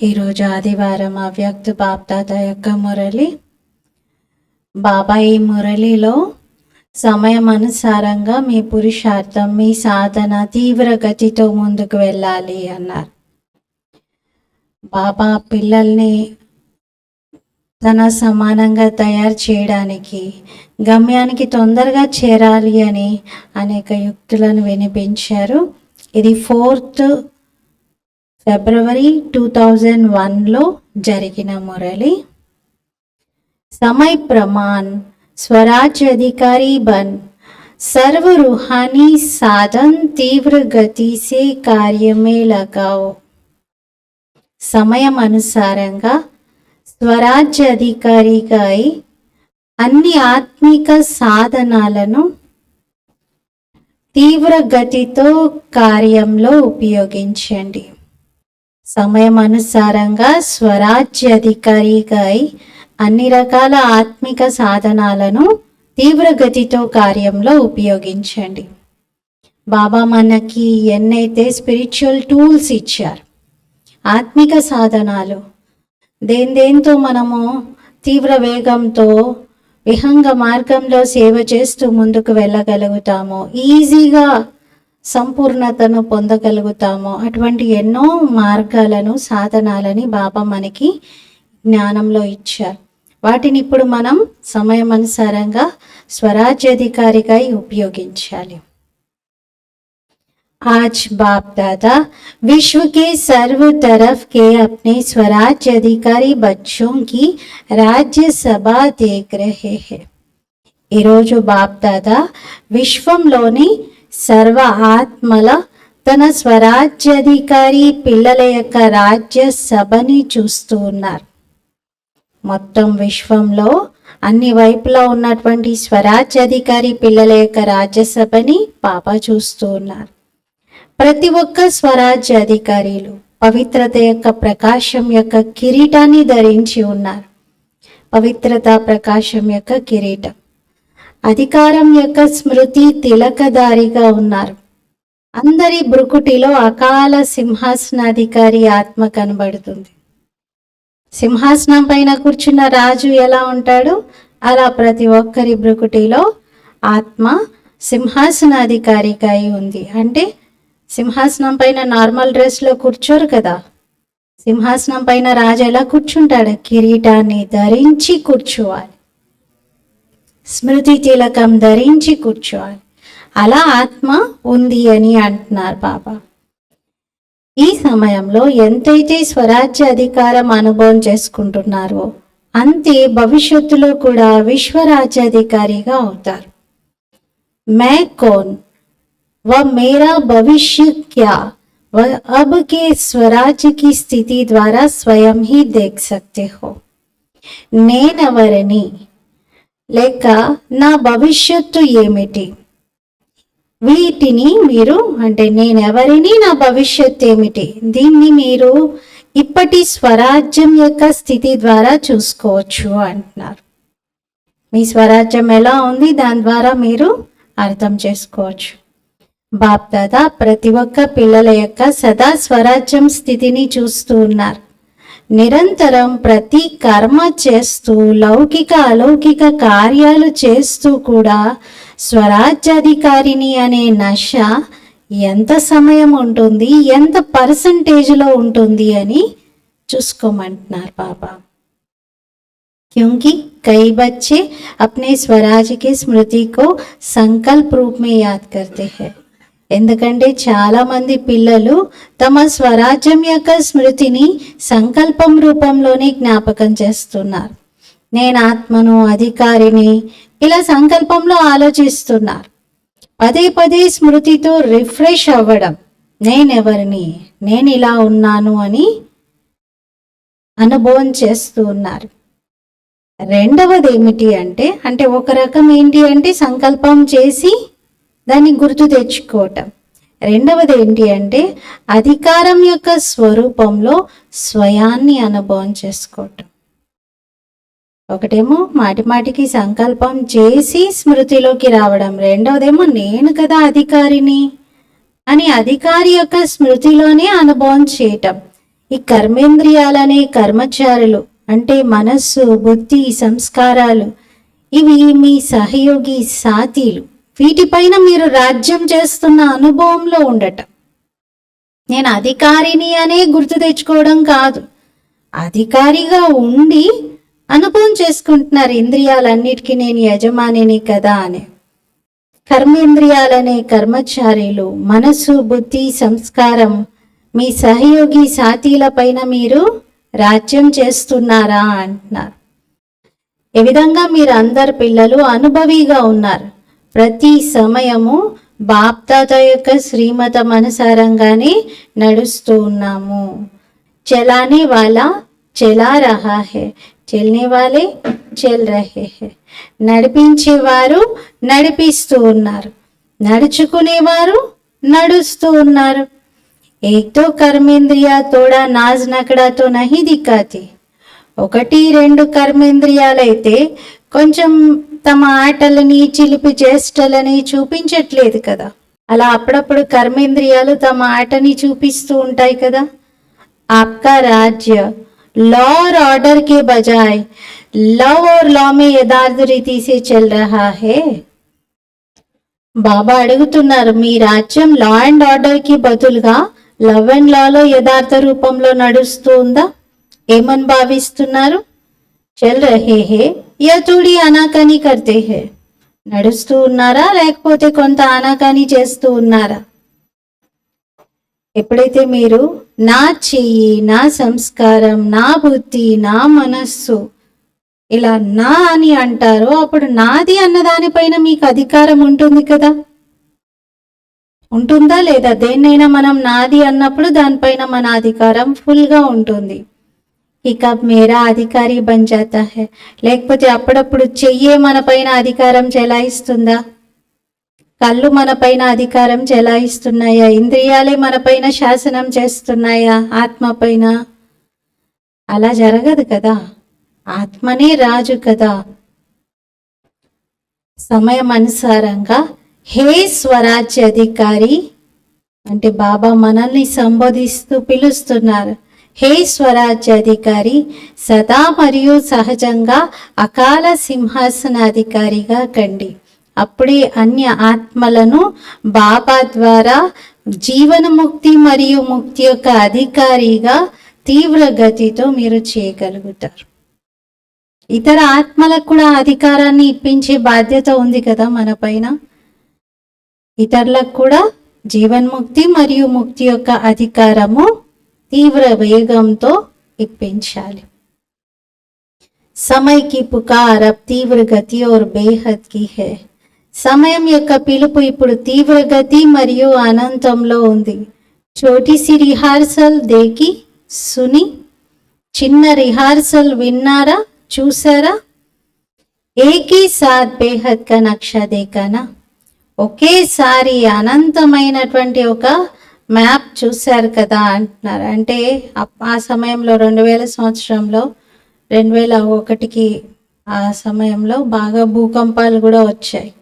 ఈరోజు ఆదివారం అవ్యక్త బాప్దాద యొక్క మురళి. బాబా ఈ మురళిలో సమయం అనుసారంగా మీ పురుషార్థం, మీ సాధన తీవ్ర గతితో ముందుకు వెళ్ళాలి అన్నారు. బాబా పిల్లల్ని తన సమానంగా తయారు చేయడానికి, గమ్యానికి తొందరగా చేరాలి అని అనేక యుక్తులను వినిపించారు. ఇది 4th ఫిబ్రవరి 2001లో జరిగిన మురళి. समय प्रमाण स्वराज अधिकारी बन सर्व रूहानी साधन तीव्र गति से कार्य में लगाओ. సమయం అనుసారంగా స్వరాజ్య అధికారిగా అయి అన్ని ఆత్మిక సాధనాలను తీవ్ర గతితో కార్యంలో ఉపయోగించండి. సమయం అనుసారంగా స్వరాజ్య అధికారిగా అయి అన్ని రకాల ఆత్మిక సాధనాలను తీవ్రగతితో కార్యంలో ఉపయోగించండి. బాబా మనకి ఎన్నైతే స్పిరిచువల్ టూల్స్ ఇచ్చారు, ఆత్మిక సాధనాలు, దేంతో మనము తీవ్ర వేగంతో విహంగ మార్గంలో సేవ చేస్తూ ముందుకు వెళ్ళగలుగుతామో, ఈజీగా సంపూర్ణతను పొందగలుగుతామో, అటువంటి ఎన్నో మార్గాలను, సాధనాలని బాబా మనకి జ్ఞానంలో ఇచ్చారు. వాటిని ఇప్పుడు మనం సమయం అనుసారంగా స్వరాజ్యాధికారిగా ఉపయోగించాలి. आज बाप दादा विश्व के सर्व तरफ के अपने स्वराज्य अधिकारी बच्चों की राज्य सभा देख रहे हैं. ఈరోజు బాప్ దాదా విశ్వంలోని సర్వ ఆత్మల తన స్వరాజ్యాధికారి పిల్లల యొక్క రాజ్య సభని చూస్తూ ఉన్నారు. మొత్తం విశ్వంలో అన్ని వైపులా ఉన్నటువంటి స్వరాజ్యాధికారి పిల్లల యొక్క రాజ్యసభని బాబా చూస్తూ ఉన్నారు. ప్రతి ఒక్క స్వరాజ్యాధికారులు పవిత్రత యొక్క ప్రకాశం యొక్క కిరీటాన్ని ధరించి ఉన్నారు. పవిత్రత ప్రకాశం యొక్క కిరీటం, అధికారం యొక్క స్మృతి తిలకదారిగా ఉన్నారు. అందరి బ్రుకుటిలో అకాల సింహాసనాధికారి ఆత్మ కనబడుతుంది. సింహాసనం పైన కూర్చున్న రాజు ఎలా ఉంటాడు, అలా ప్రతి ఒక్కరి బ్రుకుటిలో ఆత్మ సింహాసనాధికారిగా ఉంది. అంటే సింహాసనం పైన నార్మల్ డ్రెస్లో కూర్చోరు కదా, సింహాసనం పైన రాజు ఎలా కూర్చుంటాడు, కిరీటాన్ని ధరించి కూర్చోవాలి, స్మృతి తిలకం ధరించి కూర్చోవాలి. అలా ఆత్మ ఉంది అని అంటున్నారు బాబా. ఈ సమయంలో ఎంతైతే స్వరాజ్య అధికారం అనుభవం చేసుకుంటున్నారో అంతే భవిష్యత్తులో కూడా విశ్వరాజ్యాధికారిగా అవుతారు. मै कौन व मेरा भविष्य क्या व अब के स्वराज्य की स्थिति द्वारा स्वयं ही देख सकते हो. నేనెవరిని లేక నా భవిష్యత్తు ఏమిటి, వీటిని మీరు, అంటే నేనెవరిని, నా భవిష్యత్ ఏమిటి, దీన్ని మీరు ఇప్పటి స్వరాజ్యం యొక్క స్థితి ద్వారా చూసుకోవచ్చు అంటున్నారు. మీ స్వరాజ్యం ఎలా ఉంది, దాని ద్వారా మీరు అర్థం చేసుకోవచ్చు. బాప్ దాదా ప్రతి ఒక్క పిల్లల యొక్క సదా స్వరాజ్యం స్థితిని చూస్తూ ఉన్నారు. నిరంతరం ప్రతి కర్మ చేస్తూ, లౌకిక అలౌకిక కార్యాలు చేస్తూ కూడా స్వరాజ్యాధికారిని అనే నశ ఎంత సమయం ఉంటుంది, ఎంత పర్సంటేజ్లో ఉంటుంది అని చూసుకోమంటున్నారు బాబా. क्योंकि कई बच्चे अपने स्वराज की स्मृति को संकल्प रूप में याद करते हैं. ఎందుకంటే చాలా మంది పిల్లలు తమ స్వరాజ్యం యొక్క స్మృతిని సంకల్పం రూపంలోనే జ్ఞాపకం చేస్తున్నారు. నేను ఆత్మను, అధికారిని, ఇలా సంకల్పంలో ఆలోచిస్తున్నారు. పదే పదే స్మృతితో రిఫ్రెష్ అవ్వడం, నేనెవరిని, నేను ఇలా ఉన్నాను అని అనుభవం చేస్తూ ఉన్నారు. రెండవది ఏమిటి అంటే ఒక రకం ఏంటి అంటే సంకల్పం చేసి దాన్ని గుర్తు తెచ్చుకోవటం. రెండవది ఏంటి అంటే అధికారం యొక్క స్వరూపంలో స్వయాన్ని అనుభవం చేసుకోవటం. ఒకటేమో మాటిమాటికి సంకల్పం చేసి స్మృతిలోకి రావడం, రెండవదేమో నేను కదా అధికారిని అని అధికారి యొక్క స్మృతిలోనే అనుభవం చేయటం. ఈ కర్మేంద్రియాలనే కర్మచారులు అంటే మనస్సు, బుద్ధి, సంస్కారాలు ఇవి మీ సహయోగి సాథీలు. వీటిపైన మీరు రాజ్యం చేస్తున్న అనుభవంలో ఉండటం. నేను అధికారిని అనే గుర్తు తెచ్చుకోవడం కాదు, అధికారిగా ఉండి అనుభవం చేసుకుంటున్నారు ఇంద్రియాలన్నిటికీ నేను యజమానిని కదా అని. కర్మేంద్రియాలనే కర్మచారులు, మనసు, బుద్ధి, సంస్కారం మీ సహయోగి సాథీల పైన మీరు రాజ్యం చేస్తున్నారా అంటున్నారు. ఏ విధంగా మీరు అందరు పిల్లలు అనుభవిగా ఉన్నారు. ప్రతి సమయము బాప్దాద యొక్క శ్రీమతం అనుసారంగానే నడుస్తూ ఉన్నాము. చలానే వాలా చలా రహా హే, చల్నే వాలే చల్ రహే హే. నడిపించేవారు నడిపిస్తూ ఉన్నారు, నడుచుకునేవారు నడుస్తూ ఉన్నారు. ఏక్ తో కర్మేంద్రియ తోడా నాజ్ నకడాతో నహి దిక్కాతి. 1-2 కర్మేంద్రియాలైతే కొంచెం తమ ఆటలని, చిలిపి చేష్టలని చూపించట్లేదు కదా. అలా అప్పుడప్పుడు కర్మేంద్రియాలు తమ ఆటని చూపిస్తూ ఉంటాయి కదా. ఆప్కా రాజ్య लॉ और ऑर्डर के बजाय लव और लॉ में यथार्थ रीति से चल रहा है. బాబా అడుగుతున్నారు, మీ రాజ్యం లా అండ్ ఆర్డర్ కి బదులుగా లవ్ అండ్ లాలో యథార్థ రూపంలో నడుస్తూ ఉందా? ఏమని భావిస్తున్నారు? చల్ రహే హే యా థోడీ ఆనాకానీ కర్తే హే. నడుస్తూ ఉన్నారా లేకపోతే కొంత ఆనాకానీ చేస్తూ ఉన్నారా? ఎప్పుడైతే మీరు నా చెయ్యి, నా సంస్కారం, నా బుద్ధి, నా మనస్సు ఇలా నా అని అంటారో అప్పుడు నాది అన్నదానిపైన మీకు అధికారం ఉంటుంది కదా. ఉంటుందా లేదా? దేన్నైనా మనం నాది అన్నప్పుడు దానిపైన మన అధికారం ఫుల్గా ఉంటుంది. ఇక మేరా అధికారి బన్ జాతా హై. లేకపోతే అప్పుడప్పుడు చెయ్యే మన పైన అధికారం చెలాయిస్తుందా? కళ్ళు మన పైన అధికారం చెలాయిస్తున్నాయా? ఇంద్రియాలే మన పైన శాసనం చేస్తున్నాయా ఆత్మ పైన? అలా జరగదు కదా. ఆత్మనే రాజు కదా. సమయం అనుసారంగా హే స్వరాజ్య అధికారి అంటే బాబా మనల్ని సంబోధిస్తూ పిలుస్తున్నారు. హే స్వరాజ్య అధికారి, సదా మరియు సహజంగా అకాల సింహాసనాధికారిగా కండి. అప్పుడే అన్య ఆత్మలను బాబా ద్వారా జీవన ముక్తి మరియు ముక్తి యొక్క అధికారిగా తీవ్ర గతితో మీరు చేయగలుగుతారు. ఇతర ఆత్మలకు కూడా అధికారాన్ని ఇప్పించే బాధ్యత ఉంది కదా మన పైన. ఇతరులకు కూడా జీవన్ముక్తి మరియు ముక్తి యొక్క అధికారము తీవ్ర వేగంతో ఇప్పించాలి. समय की पुकार अब तीव्र गति और बेहद की है. సమయం యొక్క పిలుపు ఇప్పుడు తీవ్ర గతి మరియు అనంతంలో ఉంది. చోటీసి రిహార్సల్ దేకి సుని. చిన్న రిహార్సల్ విన్నారా, చూసారా? ఏకీ సాత్ బేహద్ కా నక్షా దేకానా. ఒకేసారి అనంతమైనటువంటి ఒక మ్యాప్ చూశారు కదా అంటున్నారు. అంటే ఆ సమయంలో 2000 సంవత్సరంలో 2001కి ఆ సమయంలో బాగా భూకంపాలు కూడా వచ్చాయి.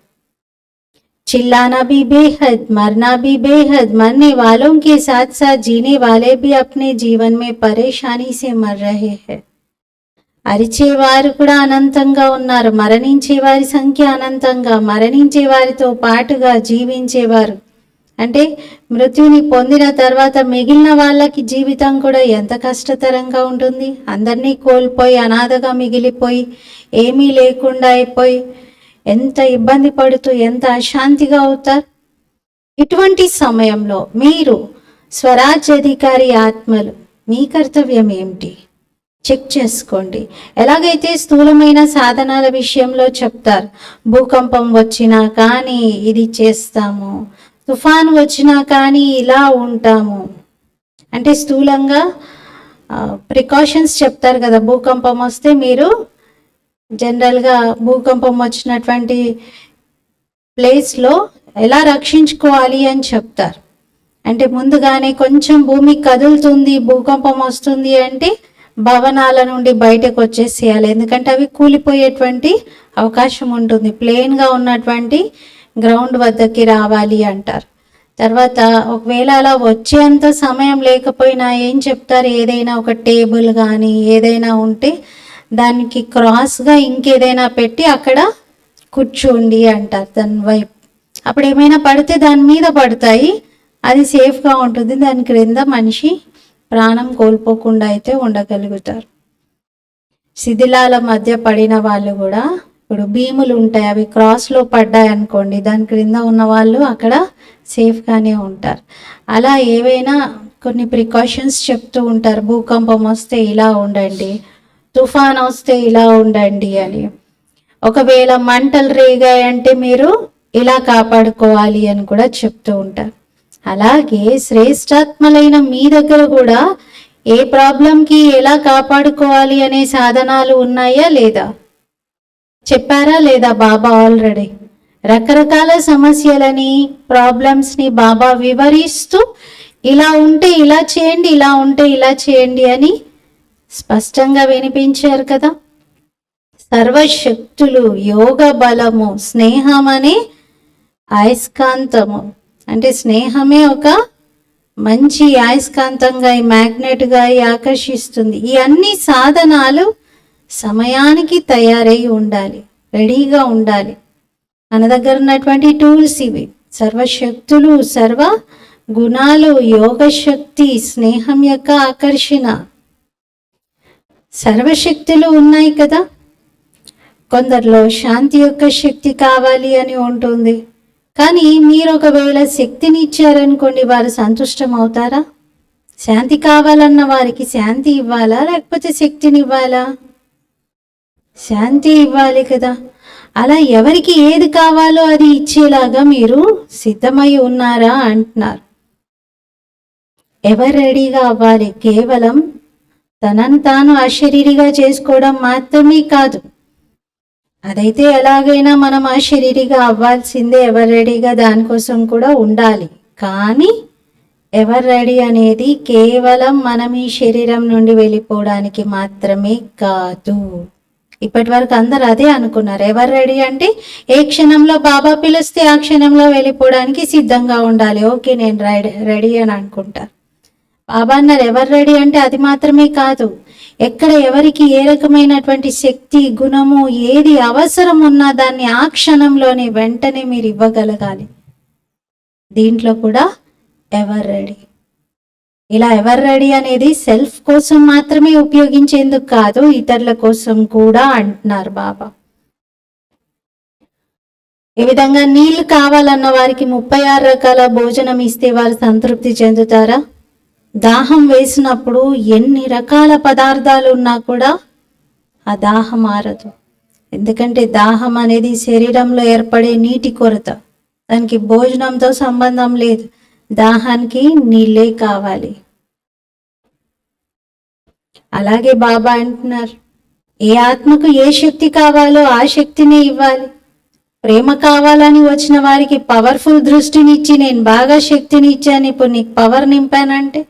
चिल्लाना भी बेहद, मरना भी बेहद, मरने वालों के साथ साथ जीने वाले भी अपने जीवन में परेशानी से मर रहे हैं. అరిచేవారు కూడా అనంతంగా ఉన్నారు, మరణించే వారి సంఖ్య అనంతంగా, మరణించే వారితో పాటుగా జీవించేవారు అంటే మృత్యుని పొందిన తర్వాత మిగిలిన వాళ్ళకి జీవితం కూడా ఎంత కష్టతరంగా ఉంటుంది. అందరినీ కోల్పోయి అనాథగా మిగిలిపోయి ఏమీ లేకుండా అయిపోయి ఎంత ఇబ్బంది పడుతూ ఎంత అశాంతిగా అవుతారు. ఇటువంటి సమయంలో మీరు స్వరాజ్యాధికారి ఆత్మలు, మీ కర్తవ్యం ఏమిటి చెక్ చేసుకోండి. ఎలాగైతే స్థూలమైన సాధనాల విషయంలో చెప్తారు, భూకంపం వచ్చినా కానీ ఇది చేస్తాము, తుఫాను వచ్చినా కానీ ఇలా ఉంటాము అంటే స్థూలంగా ప్రికాషన్స్ చెప్తారు కదా. భూకంపం వస్తే మీరు జనరల్గా భూకంపం వచ్చినటువంటి ప్లేస్లో ఎలా రక్షించుకోవాలి అని చెప్తారు. అంటే ముందుగానే కొంచెం భూమి కదులుతుంది, భూకంపం వస్తుంది అంటే భవనాల నుండి బయటకు వచ్చేసేయాలి. ఎందుకంటే అవి కూలిపోయేటువంటి అవకాశం ఉంటుంది. ప్లెయిన్గా ఉన్నటువంటి గ్రౌండ్ వద్దకి రావాలి అంటారు. తర్వాత ఒకవేళ అలా వచ్చేంత సమయం లేకపోయినా ఏం చెప్తారు, ఏదైనా ఒక టేబుల్ కానీ ఏదైనా ఉంటే దానికి క్రాస్గా ఇంకేదైనా పెట్టి అక్కడ కూర్చోండి అంటారు దాని వైపు. అప్పుడు ఏమైనా పడితే దాని మీద పడతాయి, అది సేఫ్గా ఉంటుంది, దాని క్రింద మనిషి ప్రాణం కోల్పోకుండా అయితే ఉండగలుగుతారు. శిథిలాల మధ్య పడిన వాళ్ళు కూడా, ఇప్పుడు భీములు ఉంటాయి, అవి క్రాస్లో పడ్డాయి అనుకోండి, దాని క్రింద ఉన్న వాళ్ళు అక్కడ సేఫ్గానే ఉంటారు. అలా ఏవైనా కొన్ని ప్రికాషన్స్ చెప్తూ ఉంటారు. భూకంపం వస్తే ఇలా ఉండండి, తుఫాన్ వస్తే ఇలా ఉండండి అని. ఒకవేళ మంటలు రేగాయంటే మీరు ఇలా కాపాడుకోవాలి అని కూడా చెప్తూ ఉంటారు. అలాగే శ్రేష్టాత్మలైన మీ దగ్గర కూడా ఏ ప్రాబ్లంకి ఎలా కాపాడుకోవాలి అనే సాధనాలు ఉన్నాయా లేదా? చెప్పారా లేదా బాబా? ఆల్రెడీ రకరకాల సమస్యలని, ప్రాబ్లమ్స్ని బాబా వివరిస్తూ ఇలా ఉంటే ఇలా చేయండి, ఇలా ఉంటే ఇలా చేయండి అని స్పష్టంగా వినిపించారు కదా. సర్వశక్తులు, యోగ బలము, స్నేహం అనే అయస్కాంతము, అంటే స్నేహమే ఒక మంచి అయస్కాంతంగా, ఈ మ్యాగ్నెట్గా ఆకర్షిస్తుంది. ఈ అన్ని సాధనాలు సమయానికి తయారై ఉండాలి, రెడీగా ఉండాలి. మన దగ్గర ఉన్నటువంటి టూల్స్ ఇవి. సర్వశక్తులు, సర్వ గుణాలు, యోగశక్తి, స్నేహం యొక్క ఆకర్షణ, సర్వశక్తులు ఉన్నాయి కదా. కొందరిలో శాంతి యొక్క శక్తి కావాలి అని ఉంటుంది, కానీ మీరు ఒకవేళ శక్తిని ఇచ్చారనుకోండి, వారు సంతుష్టం అవుతారా? శాంతి కావాలన్న వారికి శాంతి ఇవ్వాలా, లేకపోతే శక్తిని ఇవ్వాలా? శాంతి ఇవ్వాలి కదా. అలా ఎవరికి ఏది కావాలో అది ఇచ్చేలాగా మీరు సిద్ధమై ఉన్నారా అంటున్నారు. ఎవరు రెడీగా అవ్వాలి? కేవలం తనను తాను అశరీరిగా చేసుకోవడం మాత్రమే కాదు, అదైతే ఎలాగైనా మనం అశరీరిగా అవ్వాల్సిందే. ఎవరు రెడీగా దానికోసం కూడా ఉండాలి. కానీ ఎవరు రెడీ అనేది కేవలం మనం ఈ శరీరం నుండి వెళ్ళిపోవడానికి మాత్రమే కాదు. ఇప్పటి వరకు అందరు అదే అనుకున్నారు. ఎవరు రెడీ అంటే ఏ క్షణంలో బాబా పిలిస్తే ఆ క్షణంలో వెళ్ళిపోవడానికి సిద్ధంగా ఉండాలి. ఓకే, నేను రెడీ అని అనుకుంటారు. బాబా అన్నారు ఎవరు రెడీ అంటే అది మాత్రమే కాదు, ఎక్కడ ఎవరికి ఏ రకమైనటువంటి శక్తి, గుణము, ఏది అవసరం ఉన్నా దాన్ని ఆ క్షణంలోనే వెంటనే మీరు ఇవ్వగలగాలి. దీంట్లో కూడా ఎవరు రెడీ. ఇలా ఎవరు రెడీ అనేది సెల్ఫ్ కోసం మాత్రమే ఉపయోగించేందుకు కాదు, ఇతరుల కోసం కూడా అంటున్నారు బాబా. ఈ విధంగా నీళ్లు కావాలన్న వారికి 36 రకాల భోజనం ఇస్తే వారు సంతృప్తి చెందుతారా? దాహం వేసినప్పుడు ఎన్ని రకాల పదార్థాలు ఉన్నా కూడా ఆ దాహం మారదు. ఎందుకంటే దాహం అనేది శరీరంలో ఏర్పడే నీటి కొరత, దానికి భోజనంతో సంబంధం లేదు. దాహానికి నీళ్ళే కావాలి. అలాగే బాబా అంటున్నారు, ఏ ఆత్మకు ఏ శక్తి కావాలో ఆ శక్తిని ఇవ్వాలి. ప్రేమ కావాలని వచ్చిన వారికి పవర్ఫుల్ దృష్టిని ఇచ్చి నేను బాగా శక్తిని ఇచ్చాను, ఇప్పుడు నీకు పవర్ నింపానంటే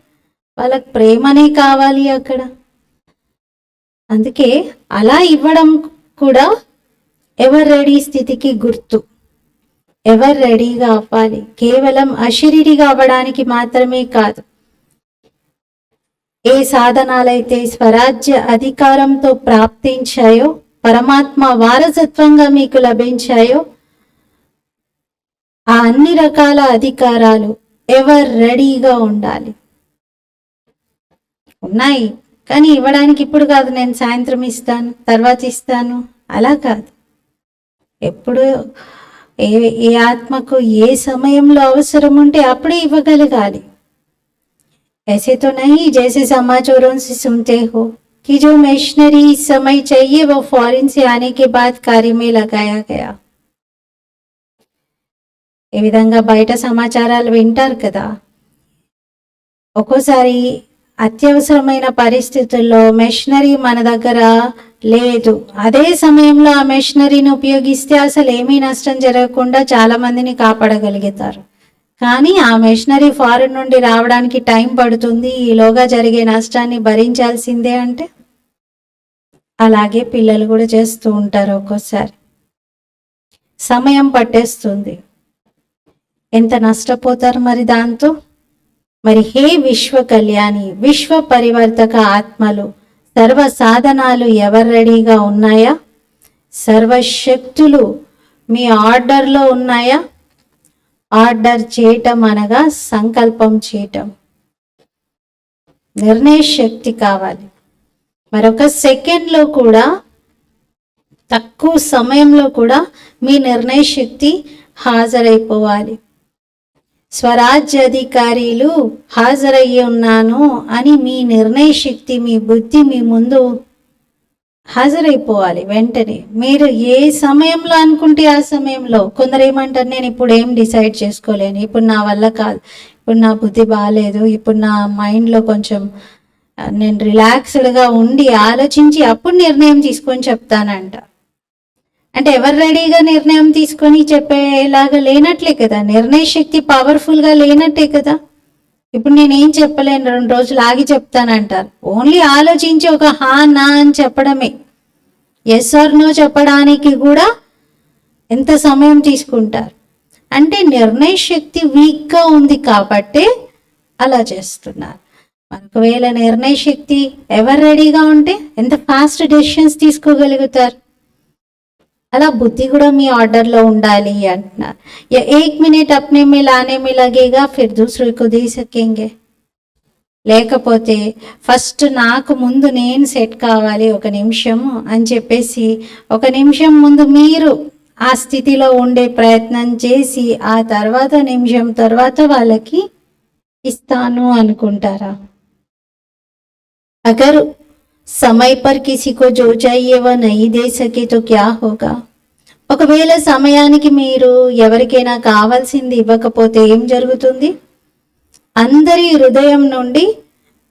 వాళ్ళకి ప్రేమనే కావాలి అక్కడ. అందుకే అలా ఇవ్వడం కూడా ఎవరు రెడీ స్థితికి గుర్తు. ఎవరు రెడీగా అవ్వాలి, కేవలం అశరీరిగా అవ్వడానికి మాత్రమే కాదు. ఏ సాధనాలైతే స్వరాజ్య అధికారంతో ప్రాప్తించాయో, పరమాత్మ వారసత్వంగా మీకు లభించాయో, ఆ అన్ని రకాల అధికారాలు ఎవరు రెడీగా ఉండాలి. ఉన్నాయి, కానీ ఇవ్వడానికి ఇప్పుడు కాదు, నేను సాయంత్రం ఇస్తాను, తర్వాత ఇస్తాను, అలా కాదు. ఎప్పుడు ఏ ఆత్మకు ఏ సమయంలో అవసరం ఉంటే అప్పుడే ఇవ్వగలగాలి. ऐसे तो नहीं जैसे समाचारों से सुनते हो कि जो मशीनरी इस समय चाहिए वो फॉरेन से आने के बाद कार्य में लगाया गया. ఈ విధంగా బయట సమాచారాలు వింటారు కదా, ఒక్కోసారి అత్యవసరమైన పరిస్థితుల్లో మెషినరీ మన దగ్గర లేదు, అదే సమయంలో ఆ మెషినరీని ఉపయోగిస్తే అసలు ఏమీ నష్టం జరగకుండా చాలా మందిని కాపాడగలుగుతారు. కానీ ఆ మెషినరీ ఫారెన్ నుండి రావడానికి టైం పడుతుంది, ఈలోగా జరిగే నష్టాన్ని భరించాల్సిందే అంటే అలాగే పిల్లలు కూడా చేస్తూ ఉంటారు. ఒక్కోసారి సమయం పట్టేస్తుంది. ఎంత నష్టపోతారు మరి దాంతో. మరి హే విశ్వ కళ్యాణి, విశ్వ పరివర్తక ఆత్మలు, సర్వ సాధనాలు ఎవరు రెడీగా ఉన్నాయా? సర్వశక్తులు మీ ఆర్డర్లో ఉన్నాయా? ఆర్డర్ చేయటం అనగా సంకల్పం చేయటం, నిర్ణయ శక్తి కావాలి. మరొక సెకండ్లో కూడా, తక్కువ సమయంలో కూడా మీ నిర్ణయ శక్తి హాజరైపోవాలి. స్వరాజ్య అధికారులు హాజరయ్యి ఉన్నాను అని మీ నిర్ణయ శక్తి, మీ బుద్ధి మీ ముందు హాజరైపోవాలి వెంటనే. మీరు ఏ సమయంలో అనుకుంటే ఆ సమయంలో. కొందరు ఏమంటారు, నేను ఇప్పుడు ఏం డిసైడ్ చేసుకోలేను, ఇప్పుడు నా వల్ల కాదు, ఇప్పుడు నా బుద్ధి బాగాలేదు, ఇప్పుడు నా మైండ్లో కొంచెం నేను రిలాక్స్డ్గా ఉండి ఆలోచించి అప్పుడు నిర్ణయం తీసుకొని చెప్తానంట. అంటే ఎవరు రెడీగా నిర్ణయం తీసుకొని చెప్పేలాగా లేనట్లే కదా, నిర్ణయ శక్తి పవర్ఫుల్గా లేనట్టే కదా. ఇప్పుడు నేనేం చెప్పలేను, 2 రోజులు ఆగి చెప్తానంటారు. ఓన్లీ ఆలోచించి ఒక హా నా అని చెప్పడమే. ఎస్ ఆర్ నో చెప్పడానికి కూడా ఎంత సమయం తీసుకుంటారు. అంటే నిర్ణయ శక్తి వీక్గా ఉంది కాబట్టే అలా చేస్తున్నారు. ఒకవేళ నిర్ణయ శక్తి ఎవరు రెడీగా ఉంటే ఎంత ఫాస్ట్ డెసిషన్స్ తీసుకోగలుగుతారు. అలా బుద్ధి కూడా మీ ఆర్డర్లో ఉండాలి అంటున్నారు. या 1 मिनट अपने में लाने में लगेगा फिर दूसरे को दे सकेंगे. లేకపోతే ఫస్ట్ నాకు ముందు నేను సెట్ కావాలి 1 నిమిషము అని చెప్పేసి 1 నిమిషం ముందు మీరు ఆ స్థితిలో ఉండే ప్రయత్నం చేసి ఆ తర్వాత నిమిషం తర్వాత వాళ్ళకి ఇస్తాను అనుకుంటారా? अगर समय पर किसी को जो चाहिए वह नहीं दे सके तो क्या होगा? ఒకవేళ సమయానికి మీరు ఎవరికైనా కావాల్సింది ఇవ్వకపోతే ఏం జరుగుతుంది? అందరి హృదయం నుండి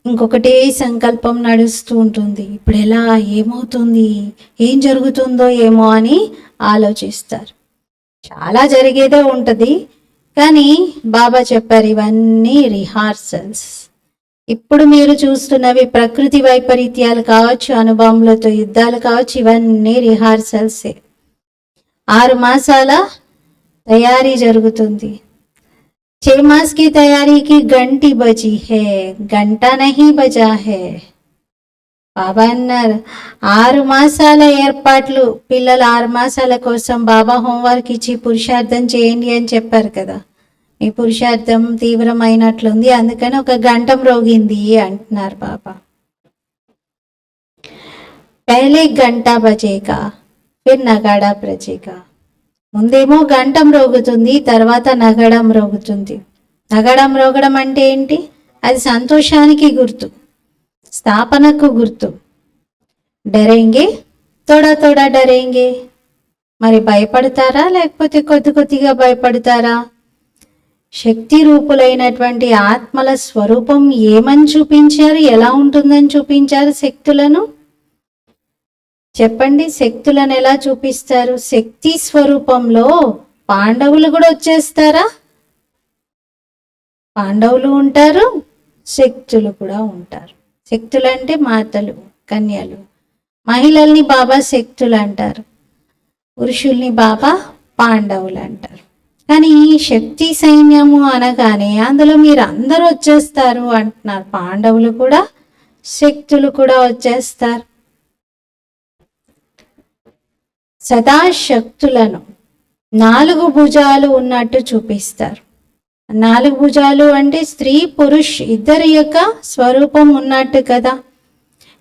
ఇంకొకటే సంకల్పం నడుస్తూ ఉంటుంది. ఇప్పుడు ఎలా, ఏమవుతుంది, ఏం జరుగుతుందో ఏమో అని ఆలోచిస్తారు. చాలా జరిగేదే ఉంటుంది. కానీ బాబా చెప్పారు, ఇవన్నీ రిహార్సల్స్. ఇప్పుడు మీరు చూస్తున్నవి ప్రకృతి వైపరీత్యాలు కావచ్చు, అనుభవములతో యుద్ధాలు కావచ్చు, ఇవన్నీ రిహార్సల్సే. 6 మాసాల తయారీ జరుగుతుంది. 6 मास की तैयारी की घंटी बजी है, घंटा नहीं बजा है. బాబా అన్నారు 6 మాసాల ఏర్పాట్లు. పిల్లలు 6 మాసాల కోసం బాబా హోంవర్క్ ఇచ్చి పురుషార్థం చేయండి అని చెప్పారు కదా. మీ పురుషార్థం తీవ్రమైనట్లుంది, అందుకని 1 గంట మ్రోగింది అంటున్నారు బాబా. పహలే గంట బజేగా ఫిర్ నగాడా బ్రజేగా. ముందేమో గంట మ్రోగుతుంది, తర్వాత నగడం మ్రోగుతుంది. నగడం మ్రోగడం అంటే ఏంటి? అది సంతోషానికి గుర్తు, స్థాపనకు గుర్తు. డరేంగే తోడా తోడా డరేంగే. మరి భయపడతారా లేకపోతే కొద్ది కొద్దిగా భయపడతారా? శక్తి రూపులైనటువంటి ఆత్మల స్వరూపం ఏమని చూపించారు, ఎలా ఉంటుందని చూపించారు శక్తులను? చెప్పండి, శక్తులను ఎలా చూపిస్తారు? శక్తి స్వరూపంలో పాండవులు కూడా వచ్చేస్తారా? పాండవులు ఉంటారు, శక్తులు కూడా ఉంటారు. శక్తులు అంటే మాతలు, కన్యలు. మహిళల్ని బాబా శక్తులు అంటారు, పురుషుల్ని బాబా పాండవులు అంటారు. కానీ శక్తి సైన్యము అనగానే అందులో మీరు అందరూ వచ్చేస్తారు అంటున్నారు. పాండవులు కూడా శక్తులు కూడా వచ్చేస్తారు. సదా శక్తులను 4 భుజాలు ఉన్నట్టు చూపిస్తారు. 4 భుజాలు అంటే స్త్రీ పురుష్ ఇద్దరి యొక్క స్వరూపం ఉన్నట్టు కదా.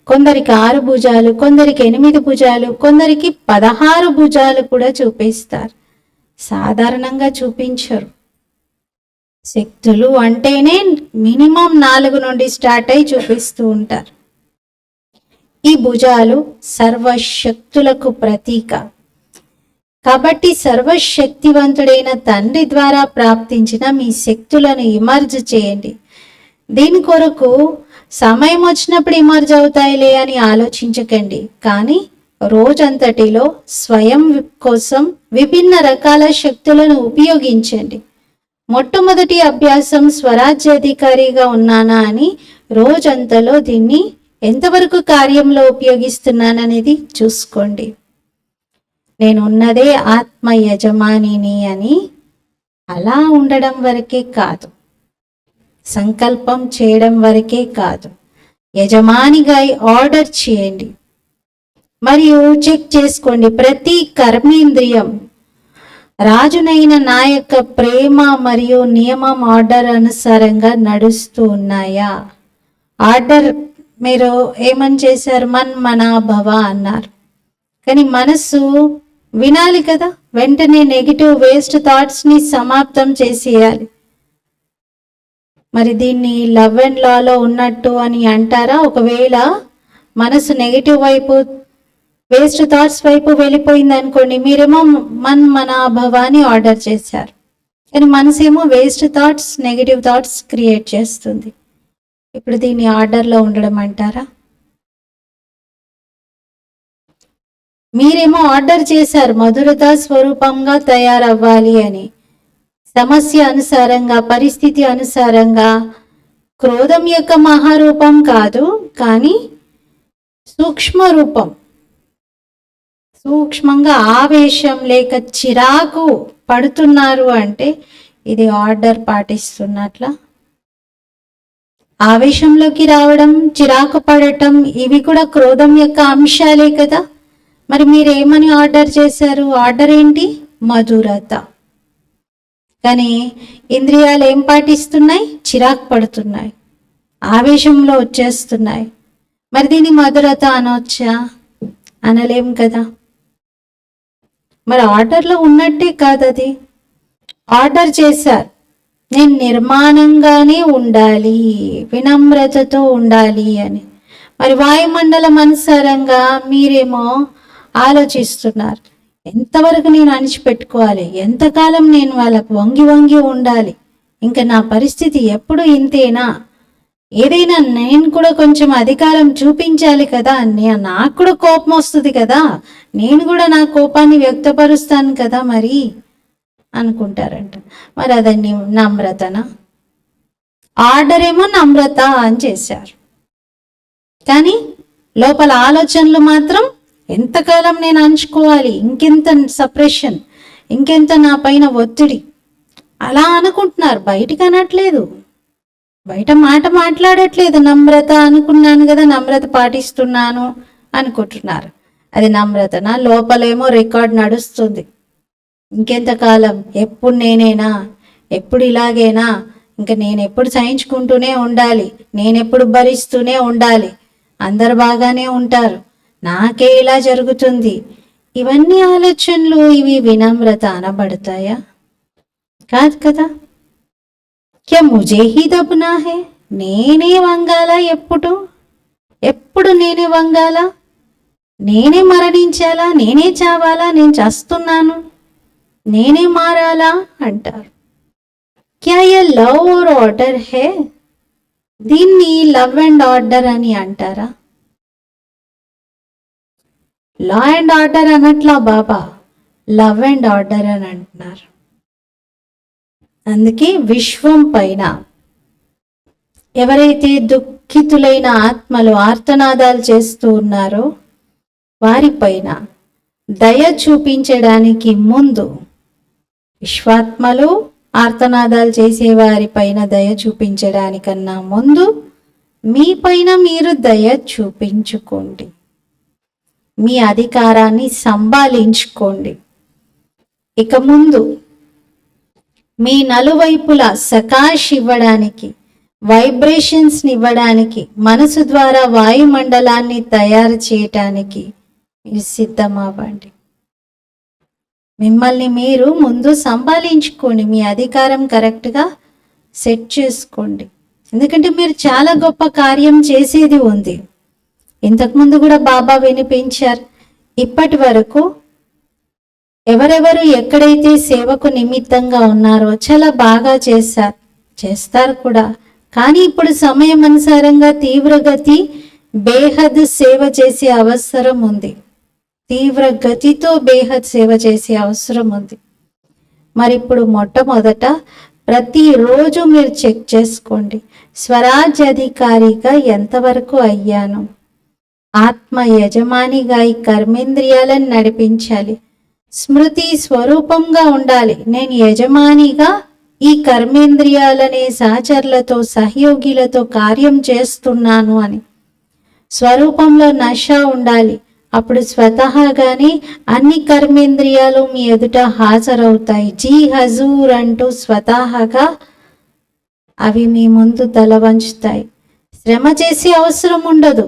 కొందరికి 6 భుజాలు, కొందరికి 8 భుజాలు, కొందరికి 16 భుజాలు కూడా చూపిస్తారు. సాధారణంగా చూపించరు. శక్తులు అంటేనే మినిమం 4 నుండి స్టార్ట్ అయి చూపిస్తూ ఉంటారు. ఈ భుజాలు సర్వశక్తులకు ప్రతీక కాబట్టి సర్వశక్తివంతుడైన తండ్రి ద్వారా ప్రాప్తించిన మీ శక్తులను ఇమర్జ్ చేయండి. దీని కొరకు సమయం వచ్చినప్పుడు ఇమర్జ్ అవుతాయిలే అని ఆలోచించకండి. కానీ రోజంతటిలో స్వయం కోసం విభిన్న రకాల శక్తులను ఉపయోగించండి. మొట్టమొదటి అభ్యాసం స్వరాజ్యాధికారిగా ఉన్నానా అని రోజంతలో దీన్ని ఎంతవరకు కార్యంలో ఉపయోగిస్తున్నాననేది చూసుకోండి. నేను ఉన్నదే ఆత్మ యజమానిని అని అలా ఉండడం వరకే కాదు, సంకల్పం చేయడం వరకే కాదు, యజమానిగా ఆర్డర్ చేయండి. మరియు చెక్ చేసుకోండి, ప్రతి కర్మేంద్రియం రాజునైన నా యొక్క ప్రేమ మరియు నియమం ఆర్డర్ అనుసారంగా నడుస్తూ ఉన్నాయా? ఆర్డర్ మీరు ఏమని చేశారు? మన్మనాభవ అన్నారు. కానీ మనసు వినాలి కదా, వెంటనే నెగిటివ్ వేస్ట్ థాట్స్ని సమాప్తం చేసేయాలి. మరి దీన్ని లవ్ అండ్ లాలో ఉన్నట్టు అని అంటారా? ఒకవేళ మనసు నెగిటివ్ వైపు, వేస్ట్ థాట్స్ వైపు వెళ్ళిపోయింది అనుకోండి, మీరేమో మన్మనాభవాన్ని ఆర్డర్ చేశారు, కానీ మనసేమో waste thoughts, negative thoughts create చేస్తుంది. ఇప్పుడు దీన్ని ఆర్డర్లో ఉండడం అంటారా? మీరేమో ఆర్డర్ చేశారు మధురత స్వరూపంగా తయారవ్వాలి అని, సమస్య అనుసారంగా, పరిస్థితి అనుసారంగా. క్రోధం యొక్క మహారూపం కాదు, కానీ సూక్ష్మ రూపం, సూక్ష్మంగా ఆవేశం లేక చిరాకు పడుతున్నారు అంటే ఇది ఆర్డర్ పాటిస్తున్నట్ల. ఆవేశంలోకి రావడం, చిరాకు పడటం, ఇవి కూడా క్రోధం యొక్క అంశాలే కదా. మరి మీరు ఏమని ఆర్డర్ చేశారు? ఆర్డర్ ఏంటి? మధురత. కానీ ఇంద్రియాలు ఏం పాటిస్తున్నాయి? చిరాకు పడుతున్నాయి, ఆవేశంలో వచ్చేస్తున్నాయి. మరి దీన్ని మధురత అనొచ్చా? అనలేం కదా. మరి ఆర్డర్లో ఉన్నట్టే కాదు అది. ఆర్డర్ చేశారు, నేను నిర్మాణంగానే ఉండాలి, వినమ్రతతో ఉండాలి అని. మరి వాయుమండలం అనుసారంగా మీరేమో ఆలోచిస్తున్నారు, ఎంతవరకు నేను అణిచిపెట్టుకోవాలి, ఎంతకాలం నేను వాళ్ళకు వంగి వంగి ఉండాలి, ఇంకా నా పరిస్థితి ఎప్పుడు ఇంతేనా, ఏదైనా నేను కూడా కొంచెం అధికారం చూపించాలి కదా, నాకు కూడా కోపం వస్తుంది కదా, నేను కూడా నా కోపాన్ని వ్యక్తపరుస్తాను కదా మరి అనుకుంటారంట. మరి అదండి నమ్రతనా? ఆర్డర్ ఏమో నమ్రత అని చేశారు, కానీ లోపల ఆలోచనలు మాత్రం ఎంతకాలం నేను అంచుకోవాలి, ఇంకెంత సప్రెషన్, ఇంకెంత నా పైన ఒత్తిడి, అలా అనుకుంటున్నారు. బయటికి అనట్లేదు, బయట మాట మాట్లాడట్లేదు. నమ్రత అనుకున్నాను కదా, నమ్రత పాటిస్తున్నాను అనుకుంటున్నారు. అది నమ్రతనా? లోపలేమో రికార్డ్ నడుస్తుంది, ఇంకెంతకాలం, ఎప్పుడు నేనేనా, ఎప్పుడు ఇలాగేనా, ఇంకా నేను ఎప్పుడు సహించుకుంటూనే ఉండాలి, నేనెప్పుడు భరిస్తూనే ఉండాలి, అందరు బాగానే ఉంటారు, నాకే ఇలా జరుగుతుంది. ఇవన్నీ ఆలోచనలు, ఇవి వినమ్రత అనబడతాయా? కాదు కదా. క్యా ముజే హీ దబ్నా హే? నేనే వంగాలా? ఎప్పుడు నేనే వంగాలా? నేనే మరణించాలా? నేనే చావాలా? నేను చస్తున్నాను, నేనే మారాలా అంటారు. క్యా యే లవ్ ఆర్ ఆర్డర్ హే? దీన్ని లవ్ అండ్ ఆర్డర్ అని అంటారా? లా అండ్ ఆర్డర్ అనట్లా బాబా, లవ్ అండ్ ఆర్డర్ అని అంటున్నారు. అందుకే విశ్వం పైన ఎవరైతే దుఃఖితులైన ఆత్మలు ఆర్తనాదాలు చేస్తూ ఉన్నారో వారిపైన దయ చూపించడానికి ముందు, విశ్వాత్మలు ఆర్తనాదాలు చేసే వారిపైన దయ చూపించడానికన్నా ముందు మీ పైన మీరు దయ చూపించుకోండి, మీ అధికారాన్ని సంభాళించుకోండి. ఇక ముందు మీ నలువైపులా సకాష్ ఇవ్వడానికి, వైబ్రేషన్స్ని ఇవ్వడానికి, మనసు ద్వారా వాయుమండలాన్ని తయారు చేయటానికి మీరు సిద్ధమవ్వండి. మిమ్మల్ని మీరు ముందు సంభాళించుకోండి, మీ అధికారం కరెక్ట్గా సెట్ చేసుకోండి. ఎందుకంటే మీరు చాలా గొప్ప కార్యం చేసేది ఉంది. ఇంతకుముందు కూడా బాబా వినిపించారు, ఇప్పటి వరకు ఎవరెవరు ఎక్కడైతే సేవకు నిమిత్తంగా ఉన్నారో చాలా బాగా చేస్తారు కూడా. కానీ ఇప్పుడు సమయం అనుసారంగా తీవ్రగతి బేహద్ సేవ చేసే అవసరం ఉంది, తీవ్ర గతితో బేహద్ సేవ చేసే అవసరం ఉంది. మరి ఇప్పుడు మొట్టమొదట ప్రతిరోజు మీరు చెక్ చేసుకోండి, స్వరాజ్య అధికారిగా ఎంతవరకు అయ్యాను, ఆత్మ యజమానిగా ఈ కర్మేంద్రియాలను నడిపించాలి, స్మృతి స్వరూపంగా ఉండాలి. నేను యజమానిగా ఈ కర్మేంద్రియాలనే సహచరులతో సహయోగిలతో కార్యం చేస్తున్నాను అని స్వరూపంలో నశ ఉండాలి. అప్పుడు స్వతహాగానే అన్ని కర్మేంద్రియాలు మీ ఎదుట హాజరవుతాయి. జీ హజూర్ అంటూ స్వతహాగా అవి మీ ముందు తల వంచుతాయి. శ్రమ చేసే అవసరం ఉండదు.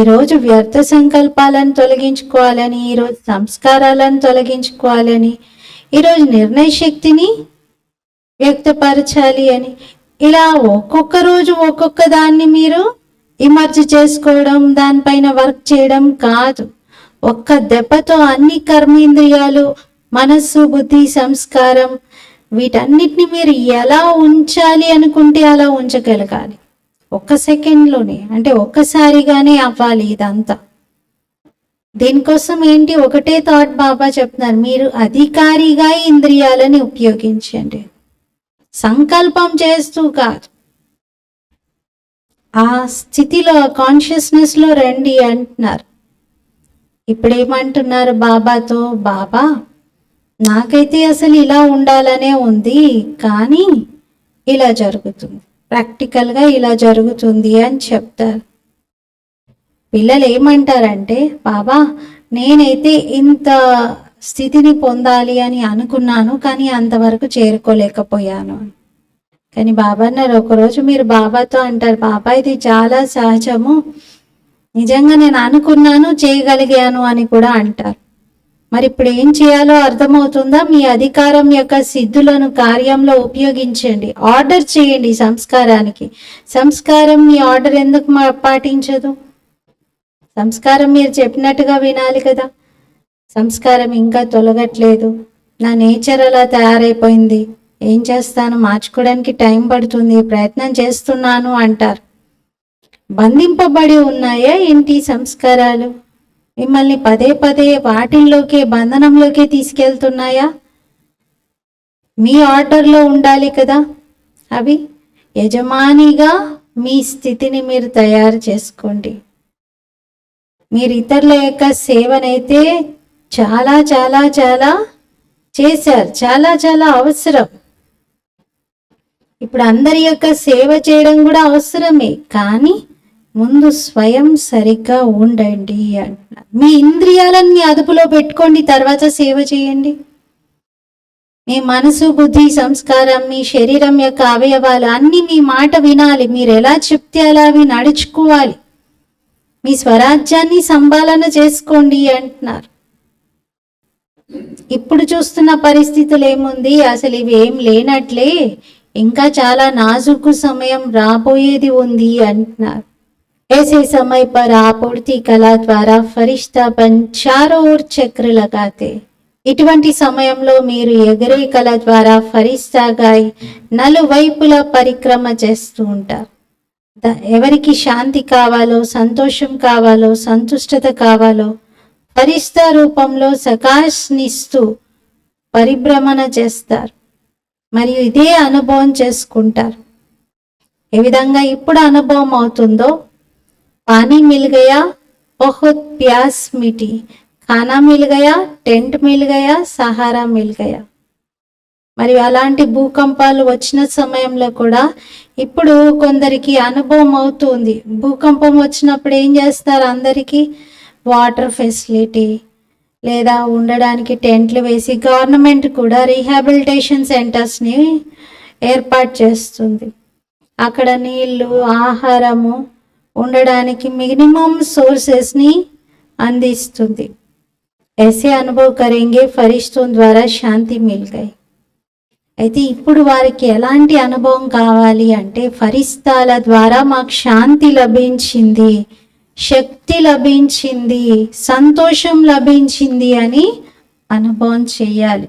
ఈరోజు వ్యర్థ సంకల్పాలను తొలగించుకోవాలని, ఈరోజు సంస్కారాలను తొలగించుకోవాలని, ఈరోజు నిర్ణయ శక్తిని వ్యక్తపరచాలి అని, ఇలా ఒక్కొక్క రోజు ఒక్కొక్క దాన్ని మీరు ఇమర్జ్ చేసుకోవడం, దానిపైన వర్క్ చేయడం కాదు. ఒక్క దెబ్బతో అన్ని కర్మేంద్రియాలు, మనస్సు, బుద్ధి, సంస్కారం వీటన్నిటిని మీరు ఎలా ఉంచాలి అనుకుంటే అలా ఉంచగలగాలి. ఒక్క సెకండ్లోనే, అంటే ఒక్కసారిగానే అవ్వాలి ఇదంతా. దీనికోసం ఏంటి, ఒకటే థాట్ బాబా చెప్తున్నారు, మీరు అధికారిగా ఇంద్రియాలని ఉపయోగించండి, సంకల్పం చేస్తూ కాదు. ఆ స్థితిలో, కాన్షియస్నెస్లో రండి అంటున్నారు. ఇప్పుడు ఏమంటున్నారు బాబాతో, బాబా నాకైతే అసలు ఇలా ఉండాలనే ఉంది, కానీ ఇలా జరుగుతుంది, ప్రాక్టికల్గా ఇలా జరుగుతుంది అని చెప్తారు. పిల్లలు ఏమంటారంటే, బాబా నేనైతే ఇంత స్థితిని పొందాలి అని అనుకున్నాను, కానీ అంతవరకు చేరుకోలేకపోయాను. కానీ బాబా అన్నారు, ఒకరోజు మీరు బాబాతో అంటారు, బాబా ఇది చాలా సహజము, నిజంగా నేను అనుకున్నాను చేయగలిగాను అని కూడా అంటారు. మరి ఇప్పుడు ఏం చేయాలో అర్థమవుతుందా? మీ అధికారం యొక్క సిద్ధులను కార్యంలో ఉపయోగించండి, ఆర్డర్ చేయండి సంస్కారానికి. సంస్కారం మీ ఆర్డర్ ఎందుకు పాటించదు? సంస్కారం మీరు చెప్పినట్టుగా వినాలి కదా. సంస్కారం ఇంకా తొలగట్లేదు, నా నేచర్ అలా తయారైపోయింది, ఏం చేస్తాను, మార్చుకోవడానికి టైం పడుతుంది, ప్రయత్నం చేస్తున్నాను అంటారు. బంధింపబడి ఉన్నాయా ఏంటి సంస్కారాలు? మిమ్మల్ని పదే పదే వాటిల్లోకే, బంధనంలోకే తీసుకెళ్తున్నాయా? మీ ఆర్డర్లో ఉండాలి కదా అవి. యజమానిగా మీ స్థితిని మీరు తయారు చేసుకోండి. మీరు ఇతరుల యొక్క సేవనైతే చాలా చాలా చాలా చేశారు, చాలా చాలా అవసరం. ఇప్పుడు అందరి యొక్క సేవ చేయడం కూడా అవసరమే, కానీ ముందు స్వయం సరిగ్గా ఉండండి అంటున్నారు. మీ ఇంద్రియాలను మీ అదుపులో పెట్టుకోండి, తర్వాత సేవ చేయండి. మీ మనసు, బుద్ధి, సంస్కారం, మీ శరీరం యొక్క అవయవాలు అన్నీ మీ మాట వినాలి. మీరు ఎలా చెప్తే అలా అవి నడుచుకోవాలి. మీ స్వరాజ్యాన్ని సంపాదన చేసుకోండి అంటున్నారు. ఇప్పుడు చూస్తున్న పరిస్థితులు ఏముంది, అసలు ఇవి ఏం లేనట్లే, ఇంకా చాలా నాజుకు సమయం రాబోయేది ఉంది అంటున్నారు. ऐसे समय पर आप उड़ती कला द्वारा फरिश्तापन चारों ओर चक्र लगाते. ఇటువంటి సమయంలో మీరు ఎగరే కళ ద్వారా ఫరిస్తాగాయి నలువైపులా పరిక్రమ చేస్తూ ఉంటారు. ఎవరికి శాంతి కావాలో, సంతోషం కావాలో, సంతుష్టత కావాలో ఫరిస్తా రూపంలో సకాష్నిస్తూ పరిభ్రమణ చేస్తారు, మరియు ఇదే అనుభవం చేసుకుంటారు. ఏ విధంగా ఇప్పుడు అనుభవం అవుతుందో, पानी मिल गया, बहुत प्यास मिटी, खाना मिल गया, టెంట్ మిల్ గయా, సహారా మిల్ గయా. మరి అలాంటి భూకంపాలు వచ్చిన సమయంలో కూడా ఇప్పుడు కొందరికి అనుభవం అవుతుంది. భూకంపం వచ్చినప్పుడు ఏం చేస్తారు, అందరికీ వాటర్ ఫెసిలిటీ లేదా ఉండడానికి టెంట్లు వేసి గవర్నమెంట్ కూడా రీహాబిలిటేషన్ సెంటర్స్ని ఏర్పాటు చేస్తుంది. అక్కడ నీళ్ళు, ఆహారము, ఉండడానికి మినిమం సోర్సెస్ని అందిస్తుంది. ऐसे अनुभव करेंगे फरिश्तों ద్వారా శాంతి మిల్ గయి. అయితే ఇప్పుడు వారికి ఎలాంటి అనుభవం కావాలి అంటే, ఫరిస్తాల ద్వారా మాకు శాంతి లభించింది, శక్తి లభించింది, సంతోషం లభించింది అని అనుభవం చేయాలి.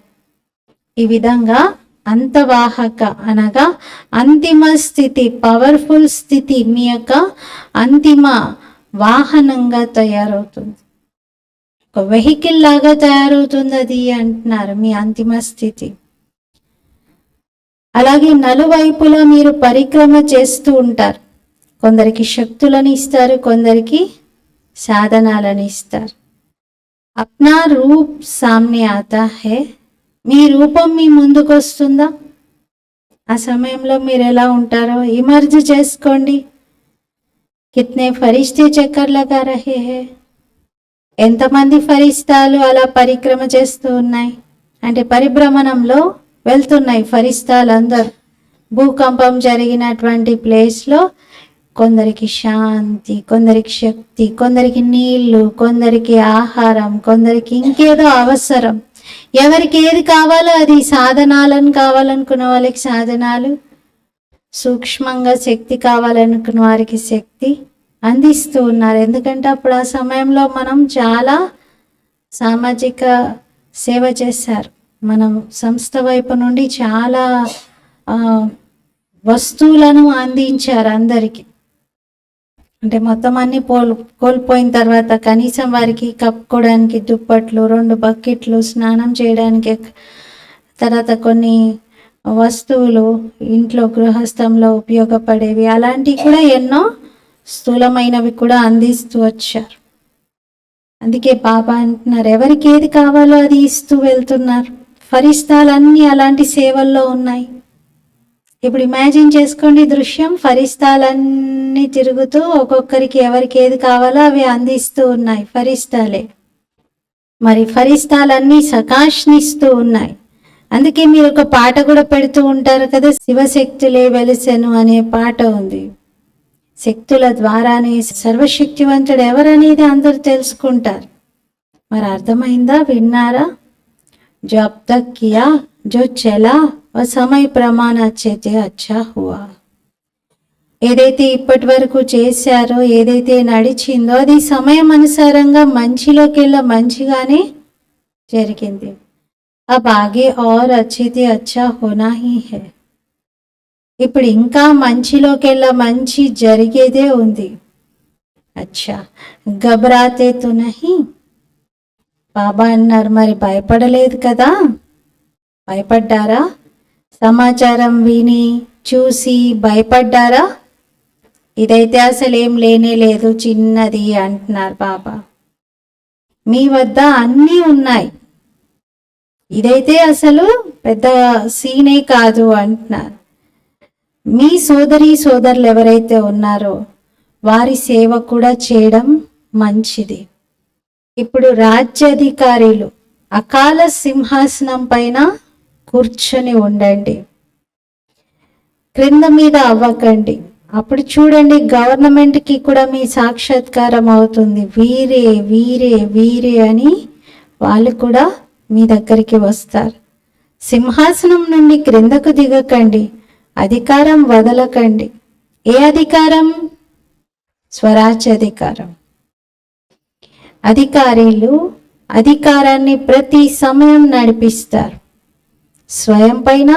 ఈ విధంగా అంతవాహక అనగా అంతిమ స్థితి, పవర్ఫుల్ స్థితి మీ యొక్క అంతిమ వాహనంగా తయారవుతుంది. ఒక వెహికల్ లాగా తయారవుతుంది అది అంటున్నారు మీ అంతిమ స్థితి. అలాగే నలువైపులా మీరు పరిక్రమ చేస్తూ ఉంటారు. కొందరికి శక్తులను ఇస్తారు, కొందరికి సాధనాలను ఇస్తారు. अपना रूप सामने आता है, మీ రూపం మీ ముందుకు వస్తుందా? ఆ సమయంలో మీరు ఎలా ఉంటారో ఇమర్జ్ చేసుకోండి. కిత్నే ఫరిష్తే చక్కర్ లగా రహే హై, ఎంతమంది ఫరిస్తాలు అలా పరిక్రమ చేస్తూ ఉన్నాయి అంటే పరిభ్రమణంలో వెళ్తున్నాయి ఫరిస్తాలందరూ. భూకంపం జరిగినటువంటి ప్లేస్లో కొందరికి శాంతి, కొందరికి శక్తి, కొందరికి నీళ్లు, కొందరికి ఆహారం, కొందరికి ఇంకేదో అవసరం. ఎవరికి ఏది కావాలో అది, సాధనాలను కావాలనుకున్న వాళ్ళకి సాధనాలు, సూక్ష్మంగా శక్తి కావాలనుకున్న వారికి శక్తి అందిస్తూ ఉన్నారు. ఎందుకంటే అప్పుడు ఆ సమయంలో మనం చాలా సామాజిక సేవ చేశారు. మనం సంస్థ వైపు నుండి చాలా వస్తువులను అందించారు అందరికీ. అంటే మొత్తం అన్ని కోల్పోయిన తర్వాత కనీసం వారికి కప్పుకోవడానికి దుప్పట్లు, 2 బకెట్లు, స్నానం చేయడానికి, తర్వాత కొన్ని వస్తువులు ఇంట్లో గృహస్థంలో ఉపయోగపడేవి, అలాంటివి కూడా ఎన్నో స్థూలమైనవి కూడా అందిస్తూ వచ్చారు. అందుకే బాబా అంటున్నారు ఎవరికి ఏది కావాలో అది ఇస్తూ వెళ్తున్నారు. ఫరిస్తాలన్నీ అలాంటి సేవల్లో ఉన్నాయి. ఇప్పుడు ఇమాజిన్ చేసుకోండి దృశ్యం, ఫరిస్తాలన్నీ తిరుగుతూ ఒక్కొక్కరికి ఎవరికి ఏది కావాలో అవి అందిస్తూ ఉన్నాయి ఫరిస్తాలే. మరి ఫరిస్తాలన్నీ సకాష్నిస్తూ ఉన్నాయి. అందుకే మీరు ఒక పాట కూడా పెడుతూ ఉంటారు కదా, శివశక్తులే వెలిసెను అనే పాట ఉంది. శక్తుల ద్వారానే సర్వశక్తివంతుడు ఎవరనేది అందరూ తెలుసుకుంటారు. మరి అర్థమైందా? విన్నారా? जो अब तक किया, जो चला वह समय प्रमाण अच्छे थे अच्छा हुआ. ఏదైతే ఇప్పటి వరకు చేశారో, ఏదైతే నడిచిందో అది సమయం అనుసారంగా మంచిలోకి వెళ్ళ మంచిగానే జరిగింది. अब आगे और अच्छे थे अच्छा होना ही है. ఇప్పుడు ఇంకా మంచిలోకి వెళ్ళ మంచి జరిగేదే ఉంది. అచ్చా घबराते तो नहीं. బాబా అన్నారు మరి భయపడలేదు కదా? భయపడ్డారా? సమాచారం విని చూసి భయపడ్డారా? ఇదైతే అసలు ఏం లేనే లేదు, చిన్నది అంటున్నారు బాబా. మీ వద్ద అన్నీ ఉన్నాయి, ఇదైతే అసలు పెద్ద సీనే కాదు అంటున్నారు. మీ సోదరులు ఎవరైతే ఉన్నారో వారి సేవ కూడా చేయడం మంచిది. ఇప్పుడు రాజ్యాధికారులు అకాల సింహాసనం పైన కూర్చొని ఉండండి, క్రింద మీద అవ్వకండి. అప్పుడు చూడండి గవర్నమెంట్కి కూడా మీ సాక్షాత్కారం అవుతుంది. వీరే వీరే వీరే అని వాళ్ళు కూడా మీ దగ్గరికి వస్తారు. సింహాసనం నుండి క్రిందకు దిగకండి, అధికారం వదలకండి. ఏ అధికారం? స్వరాజ్యాధికారం. అధికారులు అధికారాన్ని ప్రతి సమయం నడిపిస్తారు, స్వయం పైన,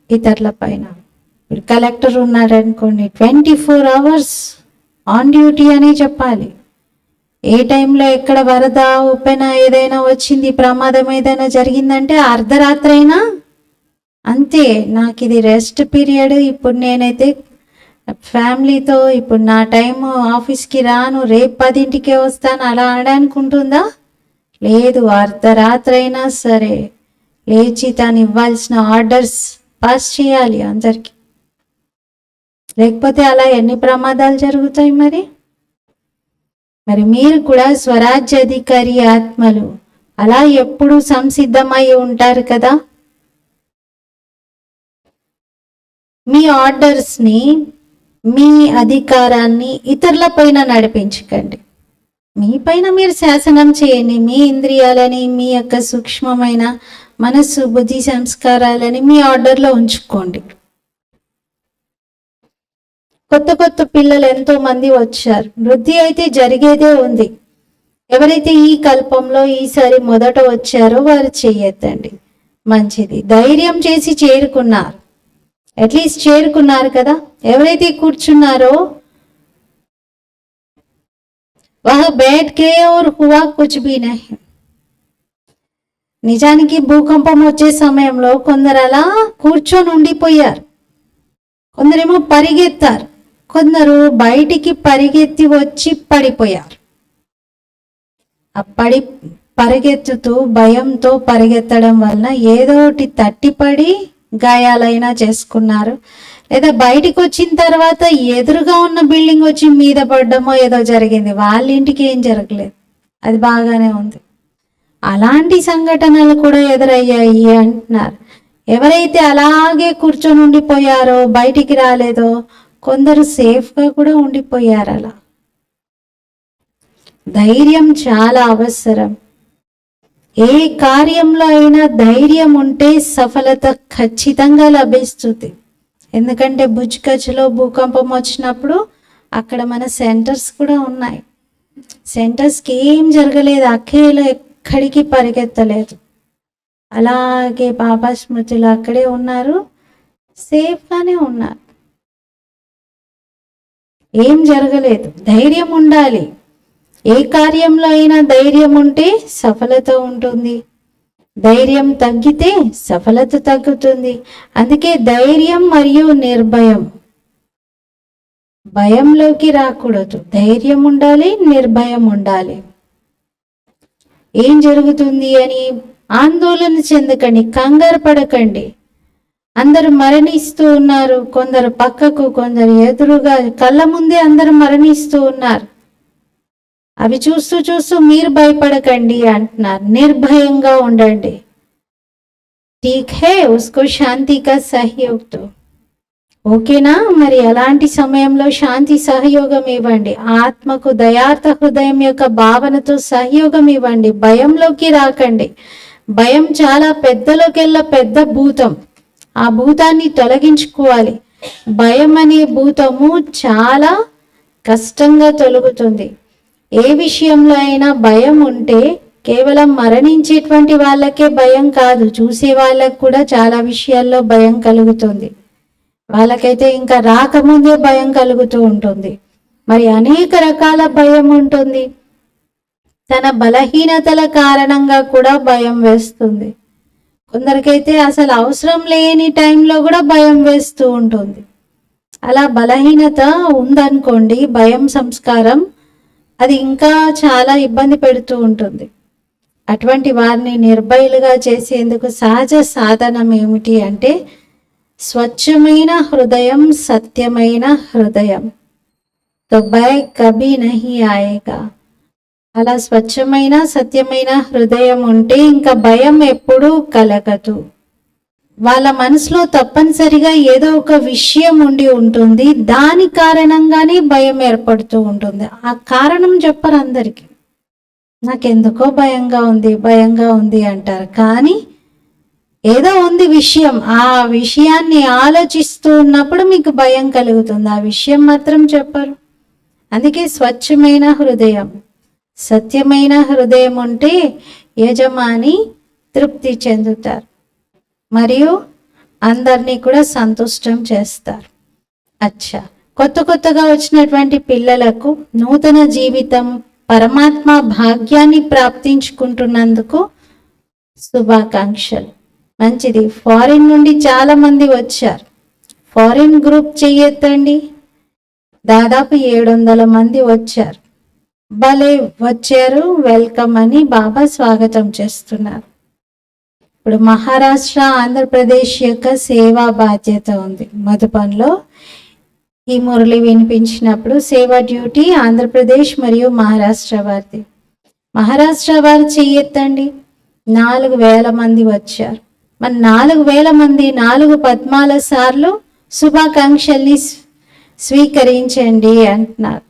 ఇతరుల పైన. ఇప్పుడు కలెక్టర్ ఉన్నారనుకోండి, 24 hours ఆన్ డ్యూటీ అని చెప్పాలి. ఏ టైంలో ఎక్కడ వరద, ఉప్పెన ఏదైనా వచ్చింది, ప్రమాదం ఏదైనా జరిగిందంటే అర్ధరాత్రి అయినా అంతే. నాకు ఇది రెస్ట్ పీరియడ్, ఇప్పుడు నేనైతే ఫ్యామిలీతో ఇప్పుడు నా టైము ఆఫీస్కి రాను, రేపు 10ంటికే వస్తాను అలా అనడానికి ఉంటుందా? లేదు. అర్ధరాత్రి అయినా సరే లేచి తను ఇవ్వాల్సిన ఆర్డర్స్ పాస్ చేయాలి అందరికీ. లేకపోతే అలా ఎన్ని ప్రమాదాలు జరుగుతాయి. మరి మీరు కూడా స్వరాజ్యాధికారి ఆత్మలు అలా ఎప్పుడు సంసిద్ధమై ఉంటారు కదా. మీ ఆర్డర్స్ని, మీ అధికారాన్ని ఇతరుల పైన నడిపించకండి. మీ పైన మీరు శాసనం చేయండి. మీ ఇంద్రియాలని, మీ యొక్క సూక్ష్మమైన మనస్సు, బుద్ధి, సంస్కారాలని మీ ఆర్డర్లో ఉంచుకోండి. కొత్త పిల్లలు ఎంతో మంది వచ్చారు. వృద్ధి అయితే జరిగేదే ఉంది. ఎవరైతే ఈ కల్పంలో ఈసారి మొదట వచ్చారో వారు చెయ్యొద్దండి, మంచిది. ధైర్యం చేసి చేరుకున్నారు, అట్లీస్ట్ చేరుకున్నారు కదా. ఎవరైతే కూర్చున్నారో వహ బైఠ్ కే ఔర్ హువా కుచ్ భీ నహీ. నిజానికి భూకంపం వచ్చే సమయంలో కొందరు అలా కూర్చొని ఉండిపోయారు, కొందరేమో పరిగెత్తారు, కొందరు బయటికి పరిగెత్తి వచ్చి పడిపోయారు. ఆ పరిగెత్తుతూ భయంతో పరిగెత్తడం వలన ఏదో ఒకటి తట్టిపడి గాయాలైనా చేసుకున్నారు, లేదా బయటికి వచ్చిన తర్వాత ఎదురుగా ఉన్న బిల్డింగ్ వచ్చి మీద పడ్డమో ఏదో జరిగింది. వాళ్ళ ఇంటికి ఏం జరగలేదు, అది బాగానే ఉంది. అలాంటి సంఘటనలు కూడా ఎదురయ్యాయి అంటున్నారు. ఎవరైతే అలాగే కూర్చొని ఉండిపోయారో, బయటికి రాలేదో, కొందరు సేఫ్గా కూడా ఉండిపోయారు. అలా ధైర్యం చాలా అవసరం. ఏ కార్యంలో అయినా ధైర్యం ఉంటే సఫలత ఖచ్చితంగా లభిస్తుంది. ఎందుకంటే భుజ్ కచ్లో భూకంపం వచ్చినప్పుడు అక్కడ మన సెంటర్స్ కూడా ఉన్నాయి. సెంటర్స్కి ఏం జరగలేదు, అఖేలు ఎక్కడికి పరిగెత్తలేదు. అలాగే బాబా స్మృతిలో అక్కడే ఉన్నారు, సేఫ్గానే ఉన్నారు, ఏం జరగలేదు. ధైర్యం ఉండాలి. ఏ కార్యంలో అయినా ధైర్యం ఉంటే సఫలత ఉంటుంది. ధైర్యం తగ్గితే సఫలత తగ్గుతుంది. అందుకే ధైర్యం మరియు నిర్భయం, భయంలోకి రాకూడదు. ధైర్యం ఉండాలి, నిర్భయం ఉండాలి. ఏం జరుగుతుంది అని ఆందోళన చెందకండి, కంగారు పడకండి. అందరూ మరణిస్తూ ఉన్నారు, కొందరు పక్కకు, కొందరు ఎదురుగా, కళ్ళ ముందే అందరూ మరణిస్తూ ఉన్నారు. అవి చూస్తూ చూస్తూ మీరు భయపడకండి అంటున్నారు. నిర్భయంగా ఉండండి. ఠీక్ హే, ఉస్కో శాంతి కా సహయోగతో. ఓకేనా? మరి అలాంటి సమయంలో శాంతి సహయోగం ఇవ్వండి. ఆత్మకు దయార్థ హృదయం యొక్క భావనతో సహయోగం ఇవ్వండి. భయంలోకి రాకండి. భయం చాలా పెద్దలోకెల్లా పెద్ద భూతం. ఆ భూతాన్ని తొలగించుకోవాలి. భయం అనే భూతము చాలా కష్టంగా తొలగుతుంది. ఏ విషయంలో అయినా భయం ఉంటే కేవలం మరణించేటువంటి వాళ్ళకే భయం కాదు, చూసే వాళ్ళకు కూడా చాలా విషయాల్లో భయం కలుగుతుంది. వాళ్ళకైతే ఇంకా రాకముందే భయం కలుగుతూ ఉంటుంది. మరి అనేక రకాల భయం ఉంటుంది. తన బలహీనతల కారణంగా కూడా భయం వేస్తుంది. కొందరికైతే అసలు అవసరం లేని టైంలో కూడా భయం వేస్తూ ఉంటుంది. అలా బలహీనత ఉందనుకోండి, భయం సంస్కారం, అది ఇంకా చాలా ఇబ్బంది పెడుతూ ఉంటుంది. అటువంటి వారిని నిర్భయులుగా చేసేందుకు సహజ సాధనం ఏమిటి అంటే స్వచ్ఛమైన హృదయం, సత్యమైన హృదయం. తో భయ కభీ నహీ ఆయేగా. అలా స్వచ్ఛమైన సత్యమైన హృదయం ఉంటే ఇంకా భయం ఎప్పుడూ కలగదు. వాళ్ళ మనసులో తప్పనిసరిగా ఏదో ఒక విషయం ఉండి ఉంటుంది, దాని కారణంగానే భయం ఏర్పడుతూ ఉంటుంది. ఆ కారణం చెప్పరు అందరికీ. నాకెందుకో భయంగా ఉంది అంటారు. కానీ ఏదో ఉంది విషయం, ఆ విషయాన్ని ఆలోచిస్తూ ఉన్నప్పుడు మీకు భయం కలుగుతుంది. ఆ విషయం మాత్రం చెప్పరు. అందుకే స్వచ్ఛమైన హృదయం, సత్యమైన హృదయం ఉంటే యజమాని తృప్తి చెందుతారు మరియు అందరినీ కూడా సంతుష్టం చేస్తారు. అచ్చా, కొత్తగా వచ్చినటువంటి పిల్లలకు నూతన జీవితం, పరమాత్మ భాగ్యాన్ని ప్రాప్తించుకుంటున్నందుకు శుభాకాంక్షలు. మంచిది. ఫారిన్ నుండి చాలా మంది వచ్చారు. ఫారిన్ గ్రూప్ చెయ్యొద్దండి. దాదాపు 700 మంది వచ్చారు. భలే వచ్చారు, వెల్కమ్ అని బాబా స్వాగతం చేస్తున్నారు. ఇప్పుడు మహారాష్ట్ర, ఆంధ్రప్రదేశ్ యొక్క సేవా బాధ్యత ఉంది. మధుపన్లో ఈ మురళి వినిపించినప్పుడు సేవా డ్యూటీ ఆంధ్రప్రదేశ్ మరియు మహారాష్ట్ర వారిది. మహారాష్ట్ర వారు చెయ్యొద్దండి. 4000 మంది వచ్చారు. మన 4000 మంది 4 పద్మాల సార్లు శుభాకాంక్షల్ని స్వీకరించండి అంటున్నారు.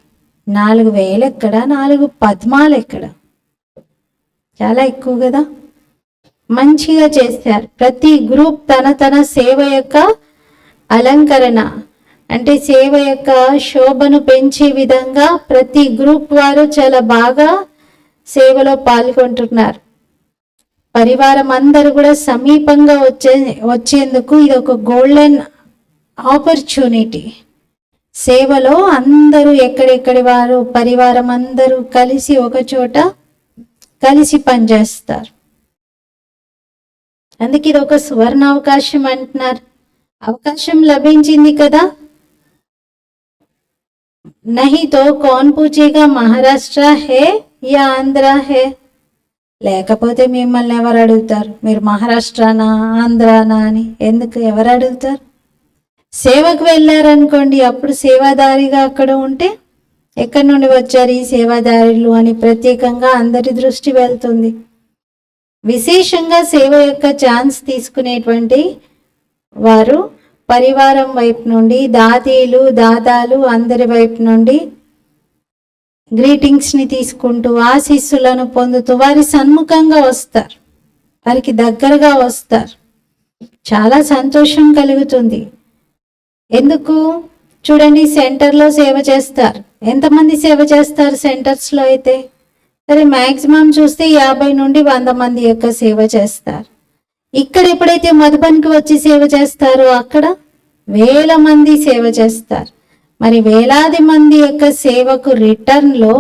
4000 ఎక్కడ, 4 పద్మాలు ఎక్కడ? చాలా ఎక్కువ కదా. మంచిగా చేశారు. ప్రతి గ్రూప్ తన సేవ యొక్క అలంకరణ అంటే సేవ యొక్క శోభను పెంచే విధంగా ప్రతి గ్రూప్ వారు చాలా బాగా సేవలో పాల్గొంటున్నారు. పరివారం అందరూ కూడా సమీపంగా వచ్చేందుకు ఇది ఒక గోల్డెన్ ఆపర్చునిటీ. సేవలో అందరూ ఎక్కడెక్కడి వారు పరివారం అందరూ కలిసి ఒక చోట కలిసి పనిచేస్తారు. అందుకే ఇది ఒక సువర్ణ అవకాశం అంటున్నారు. అవకాశం లభించింది కదా. नहीं तो कौन पूछेगा महाराष्ट्र है या आंध्र है. లేకపోతే మిమ్మల్ని ఎవరు అడుగుతారు? మీరు మహారాష్ట్రనా ఆంధ్రానా అని ఎందుకు ఎవరు అడుగుతారు? సేవకు వెళ్ళారనుకోండి, అప్పుడు సేవాదారిగా అక్కడ ఉంటే ఎక్కడి నుండి వచ్చారు ఈ సేవాదారులు అని ప్రత్యేకంగా అందరి దృష్టి వెళ్తుంది. విశేషంగా సేవ యొక్క ఛాన్స్ తీసుకునేటువంటి వారు పరివారం వైపు నుండి, దాతీలు దాదాలు అందరి వైపు నుండి గ్రీటింగ్స్ని తీసుకుంటూ ఆశీస్సులను పొందుతూ వారి సన్ముఖంగా వస్తారు, వారికి దగ్గరగా వస్తారు. చాలా సంతోషం కలుగుతుంది. ఎందుకు? చూడండి, సెంటర్లో సేవ చేస్తారు. ఎంతమంది సేవ చేస్తారు సెంటర్స్లో అయితే? సరే, మ్యాక్సిమం చూస్తే 50 నుండి 100 మంది యొక్క సేవ చేస్తారు. ఇక్కడ ఎప్పుడైతే మధుబన్కి వచ్చి సేవ చేస్తారో అక్కడ వేల మంది సేవ చేస్తారు. మరి వేలాది మంది యొక్క సేవకు రిటర్న్లో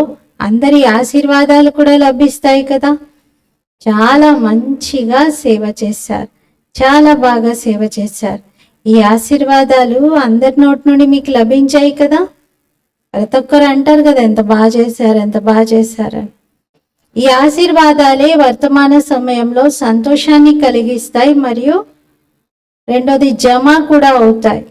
అందరి ఆశీర్వాదాలు కూడా లభిస్తాయి కదా. చాలా మంచిగా సేవ చేశారు, చాలా బాగా సేవ చేశారు. ఈ ఆశీర్వాదాలు అందరి నోటి నుండి మీకు లభించాయి కదా. ప్రతి ఒక్కరు అంటారు కదా, ఎంత బాగా చేశారు, ఎంత బాగా చేశారని. ఈ ఆశీర్వాదాలే వర్తమాన సమయంలో సంతోషాన్ని కలిగిస్తాయి, మరియు రెండోది జమ కూడా అవుతాయి.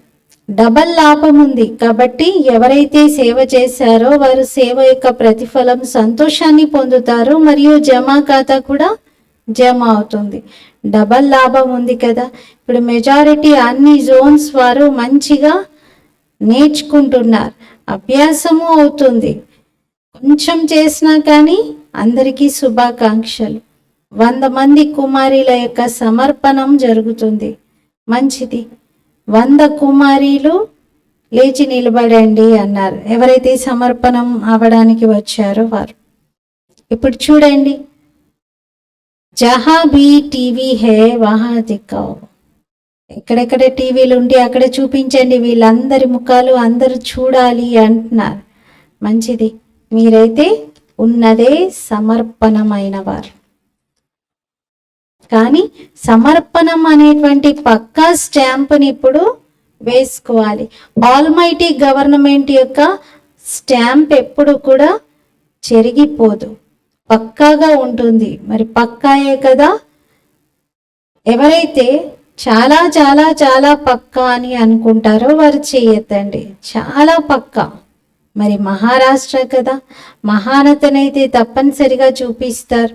డబల్ లాభం ఉంది. కాబట్టి ఎవరైతే సేవ చేశారో వారు సేవ యొక్క ప్రతిఫలం సంతోషాన్ని పొందుతారు, మరియు జమ ఖాతా కూడా జమ అవుతుంది. డబల్ లాభం ఉంది కదా. ఇప్పుడు మెజారిటీ అన్ని జోన్స్ వారు మంచిగా నేర్చుకుంటున్నారు, అభ్యాసము అవుతుంది. కొంచెం చేసినా కానీ అందరికీ శుభాకాంక్షలు. 100 మంది కుమారీల యొక్క సమర్పణం జరుగుతుంది. మంచిది. 100 కుమారీలు లేచి నిలబడండి అన్నారు, ఎవరైతే సమర్పణం అవ్వడానికి వచ్చారో వారు. ఇప్పుడు చూడండి, జహా భీ టీవీ హే వహా దిఖాओ. ఎక్కడెక్కడ టీవీలు ఉంటే అక్కడ చూపించండి, వీళ్ళందరి ముఖాలు అందరూ చూడాలి అంటున్నారు. మంచిది. మీరైతే ఉన్నదే సమర్పణమైన వారు. కానీ సమర్పణం అనేటువంటి పక్కా స్టాంపుని ఇప్పుడు వేసుకోవాలి. ఆల్మైటీ గవర్నమెంట్ యొక్క స్టాంప్ ఎప్పుడు కూడా చెరిగిపోదు, పక్కాగా ఉంటుంది. మరి పక్కాయే కదా. ఎవరైతే చాలా చాలా చాలా పక్కా అని అనుకుంటారో వారు చేయొద్దండి, చాలా పక్కా. మరి మహారాష్ట్ర కదా, మహానతనైతే తప్పనిసరిగా చూపిస్తారు.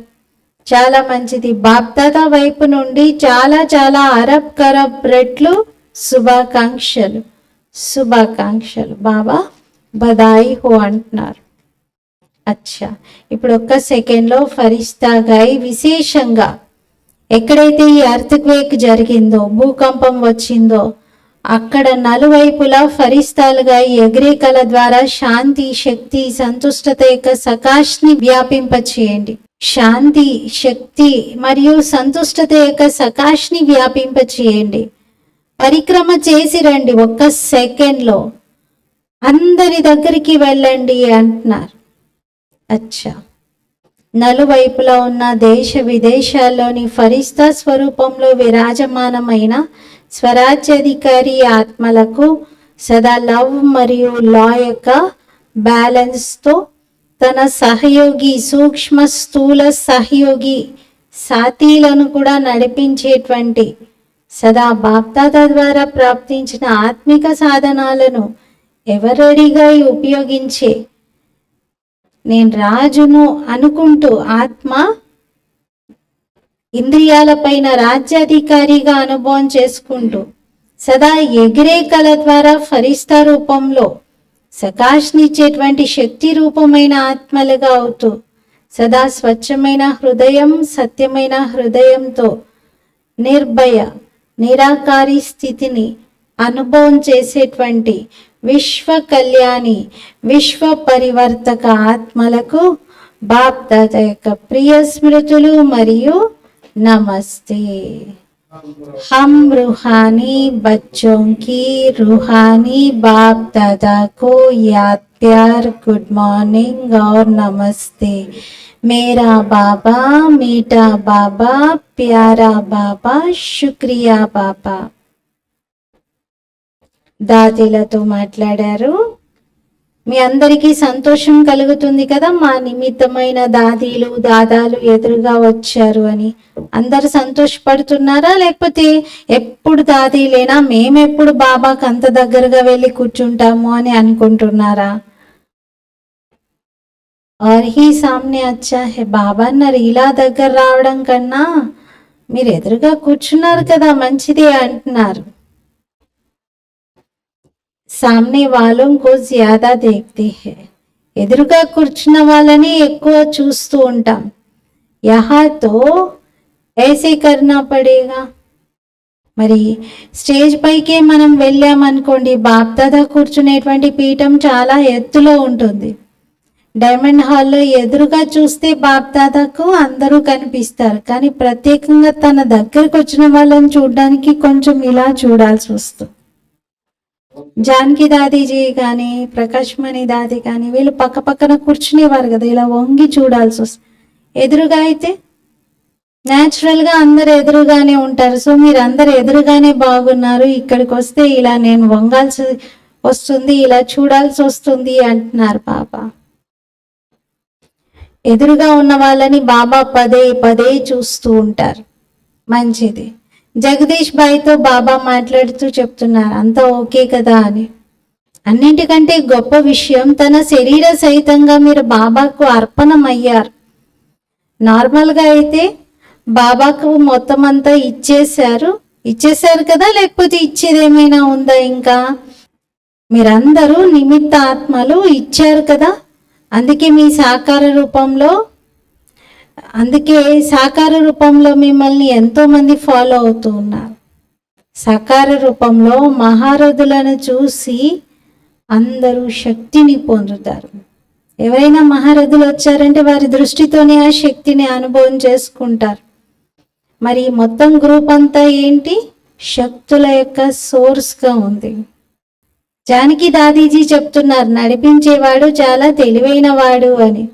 చాలా మంచిది. బాప్దాదా వైపు నుండి చాలా చాలా అరబ్ కరబ్ రెట్లు శుభాకాంక్షలు, శుభాకాంక్షలు. బాబా బదాయి హో అంటున్నారు. అచ్చా, ఇప్పుడు ఒక్క సెకండ్లో ఫరిస్తా గాయి విశేషంగా ఎక్కడైతే ఈ అర్త్క్వేక్ జరిగిందో, భూకంపం వచ్చిందో, అక్కడ నలువైపులా ఫరిస్తాలుగా ఎగిరే కళ ద్వారా శాంతి, శక్తి, సంతుష్టత యొక్క సకాష్ని వ్యాపింపచేయండి. శాంతి, శక్తి మరియు సంతుష్టత యొక్క సకాష్ని వ్యాపింపచేయండి. పరిక్రమ చేసి రండి, ఒక్క సెకండ్లో అందరి దగ్గరికి వెళ్ళండి అంటున్నారు. అచ్చా, నలువైపులా ఉన్న దేశ విదేశాల్లోని ఫరిస్తా స్వరూపంలో విరాజమానమైన స్వరాజ్యాధికారి ఆత్మలకు సదా లవ్ మరియు లా యొక్క బ్యాలెన్స్తో తన సహయోగి, సూక్ష్మ స్థూల సహయోగి సాతీలను కూడా నడిపించేటువంటి సదా బాప్దాదా ద్వారా ప్రాప్తించిన ఆత్మిక సాధనాలను ఎవరడిగా ఉపయోగించే నేను రాజును అనుకుంటూ ఆత్మ ఇంద్రియాలపైన రాజ్యాధికారిగా అనుభవం చేసుకుంటూ సదా ఎగిరే కళ ద్వారా ఫరిస్తా రూపంలో సకాష్నిచ్చేటువంటి శక్తి రూపమైన ఆత్మలుగా అవుతూ సదా స్వచ్ఛమైన హృదయం, సత్యమైన హృదయంతో నిర్భయ నిరాకారి స్థితిని అనుభవం చేసేటువంటి విశ్వ కళ్యాణి, విశ్వ పరివర్తక ఆత్మలకు బాప్దాదా యొక్క ప్రియ స్మృతులు మరియు నమస్తే. हम रूहानी बच्चों की रूहानी बाप दादा को याद, प्यार, गुड मॉर्निंग और नमस्ते. मेरा बाबा, मीठा बाबा, प्यारा बाबा, शुक्रिया बाबा. దాతీలతో మాట్లాడారు. మీ అందరికీ సంతోషం కలుగుతుంది కదా, మా నిమిత్తమైన దాదీలు దాదాలు ఎదురుగా వచ్చారు అని. అందరు సంతోషపడుతున్నారా? లేకపోతే ఎప్పుడు దాదీలేనా, మేమెప్పుడు బాబాకు అంత దగ్గరగా వెళ్ళి కూర్చుంటాము అని అనుకుంటున్నారా? ఆర్ హీ సామ్నే అచ్చా హే. బాబా అన్నారు, ఇలా దగ్గర రావడం కన్నా మీరు ఎదురుగా కూర్చున్నారు కదా మంచిది అంటున్నారు. సామ్నే వాలోం కో జ్యాదా దేఖ్తే హై. ఎదురుగా కూర్చున్న వాళ్ళని ఎక్కువ చూస్తూ ఉంటాం. యహా తో ఐసే కర్నా పడేగా. మరి స్టేజ్ పైకే మనం వెళ్ళామనుకోండి, బాప్దాదా కూర్చునేటువంటి పీఠం చాలా ఎత్తులో ఉంటుంది. డైమండ్ హాల్లో ఎదురుగా చూస్తే బాప్దాదాకు అందరూ కనిపిస్తారు, కానీ ప్రత్యేకంగా తన దగ్గరకు వచ్చిన వాళ్ళని చూడడానికి కొంచెం ఇలా చూడాల్సి వస్తుంది. జానకి దాదీజీ కానీ ప్రకాశ్మణి దాది కానీ వీళ్ళు పక్క పక్కన కూర్చునేవారు కదా, ఇలా వంగి చూడాల్సి వస్తుంది. ఎదురుగా అయితే న్యాచురల్గా అందరు ఎదురుగానే ఉంటారు. సో మీరు అందరు ఎదురుగానే బాగున్నారు, ఇక్కడికి వస్తే ఇలా నేను వంగాల్సి వస్తుంది, ఇలా చూడాల్సి వస్తుంది అంటున్నారు బాబా. ఎదురుగా ఉన్న వాళ్ళని బాబా పదే పదే చూస్తూ ఉంటారు. మంచిది. జగదీష్ భాయ్తో బాబా మాట్లాడుతూ చెప్తున్నారు, అంతా ఓకే కదా అని. అన్నింటికంటే గొప్ప విషయం, తన శరీర సహితంగా మీరు బాబాకు అర్పణం అయ్యారు. నార్మల్గా అయితే బాబాకు మొత్తం అంతా ఇచ్చేశారు కదా, లేకపోతే ఇచ్చేది ఏమైనా ఉందా? ఇంకా మీరందరూ నిమిత్త ఆత్మలు ఇచ్చారు కదా, అందుకే సాకార రూపంలో మిమ్మల్ని ఎంతో మంది ఫాలో అవుతూ ఉన్నారు. సాకార రూపంలో మహారథులను చూసి అందరూ శక్తిని పొందుతారు. ఎవరైనా మహారథులు వచ్చారంటే వారి దృష్టితోనే ఆ శక్తిని అనుభవం చేసుకుంటారు. మరి మొత్తం గ్రూప్ అంతా ఏంటి? శక్తుల యొక్క సోర్స్గా ఉంది. జానకి దాదీజీ చెప్తున్నారు, నడిపించేవాడు చాలా తెలివైన వాడు అని.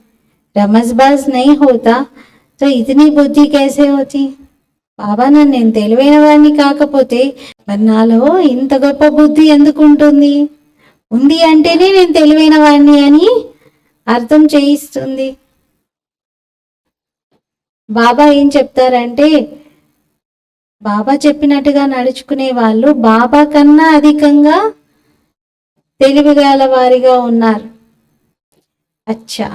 రమజ్బాజ్ నై హోతా తో ఇతని బుద్ధి కేసే హోతీ. బాబా నేను తెలివైన వాడిని కాకపోతే మరి నాలో ఇంత గొప్ప బుద్ధి ఎందుకు ఉంటుంది? ఉంది అంటేనే నేను తెలివైన వాడిని అని అర్థం చేయిస్తుంది. బాబా ఏం చెప్తారంటే, బాబా చెప్పినట్టుగా నడుచుకునే వాళ్ళు బాబా కన్నా అధికంగా తెలివిగల వారిగా ఉన్నారు. అచ్చా,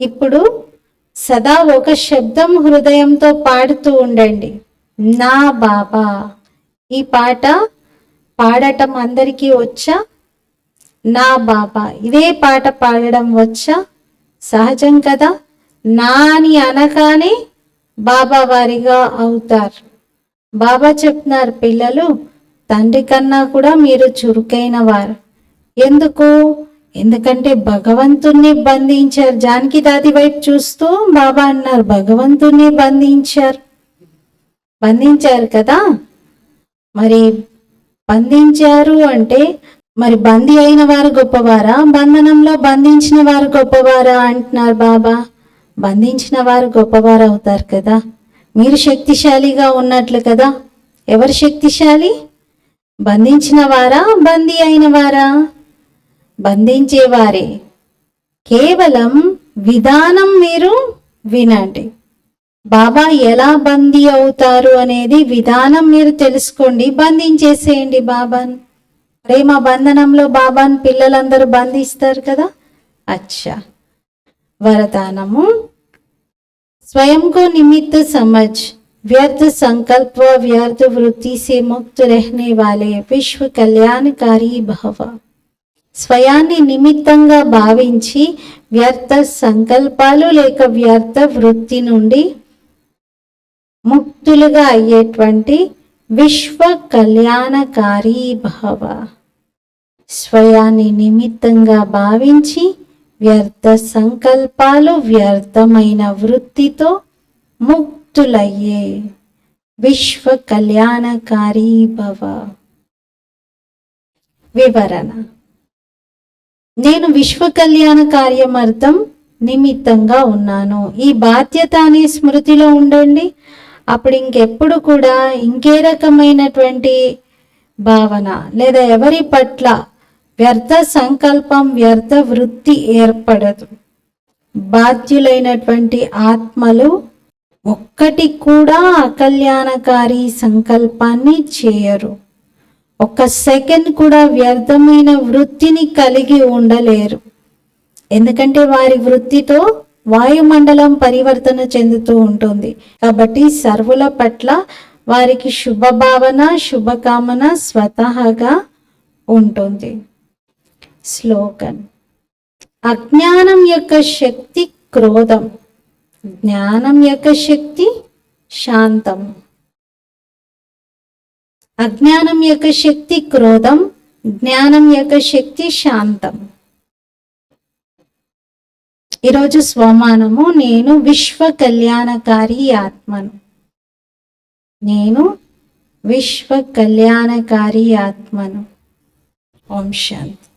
ఇప్పుడు సదా ఒక శబ్దం హృదయంతో పాడుతూ ఉండండి, నా బాబా. ఈ పాట పాడటం అందరికీ వచ్చా? నా బాబా, ఇదే పాట పాడడం వచ్చా? సహజం కదా. నా అని అనగానే బాబా వారిగా అవుతారు. బాబా చెప్తున్నారు, పిల్లలు తండ్రి కన్నా కూడా మీరు చురుకైన వారు. ఎందుకంటే భగవంతుణ్ణి బంధించారు. జానకి దాది వైపు చూస్తూ బాబా అన్నారు, భగవంతుణ్ణి బంధించారు కదా. మరి బంధించారు అంటే మరి బందీ అయిన వారు గొప్పవారా, బంధనంలో బంధించిన వారు గొప్పవారా అంటున్నారు బాబా. బంధించిన వారు గొప్పవారు అవుతారు కదా. మీరు శక్తిశాలిగా ఉన్నట్లు కదా. ఎవరు శక్తిశాలి? బంధించిన వారా, బందీ అయిన వారా? బంధించేవారే. కేవలం విధానం మీరు వినండి. బాబా ఎలా బందీ అవుతారు అనేది విధానం మీరు తెలుసుకోండి, బంధించేసేయండి బాబాను. ప్రేమ బంధనంలో బాబాను పిల్లలందరూ బంధిస్తారు కదా. అచ్చా, వరదానము. स्वयं को निमित्त समझ व्यर्थ संकल्प व व्यर्थ वृत्ति से मुक्त रहने वाले विश्व कल्याणकारी भव. స్వయాన్ని నిమిత్తంగా భావించి వ్యర్థ సంకల్పాలు లేక వ్యర్థ వృత్తి నుండి ముక్తులుగా అయ్యేటువంటి విశ్వ కళ్యాణకారి భవ. స్వయాన్ని నిమిత్తంగా భావించి వ్యర్థ సంకల్పాలు వ్యర్థమైన వృత్తితో ముక్తులయ్యే విశ్వ కళ్యాణకారి భవ. వివరణ. నేను విశ్వ కళ్యాణ కార్యమర్థం నిమిత్తంగా ఉన్నాను. ఈ బాధ్యత అనే స్మృతిలో ఉండండి. అప్పుడు ఇంకెప్పుడు కూడా ఇంకే రకమైనటువంటి భావన లేదా ఎవరి పట్ల వ్యర్థ సంకల్పం, వ్యర్థ వృత్తి ఏర్పడదు. బాధ్యులైనటువంటి ఆత్మలు ఒక్కటి కూడా అకల్యాణకారి సంకల్పాన్ని చేయరు. ఒక్క సెకండ్ కూడా వ్యర్థమైన వృత్తిని కలిగి ఉండలేరు. ఎందుకంటే వారి వృత్తితో వాయుమండలం పరివర్తన చెందుతూ ఉంటుంది. కాబట్టి సర్వుల పట్ల వారికి శుభభావన, శుభకామన స్వతహాగా ఉంటుంది. స్లోగన్: అజ్ఞానం యొక్క శక్తి క్రోధం, జ్ఞానం యొక్క శక్తి శాంతం. అజ్ఞానం యొక్క శక్తి క్రోధం, జ్ఞానం యొక్క శక్తి శాంతం. ఈరోజు స్వమానము: నేను విశ్వ కళ్యాణకారి ఆత్మను. నేను విశ్వ కళ్యాణకారి ఆత్మను. ఓం శాంతి.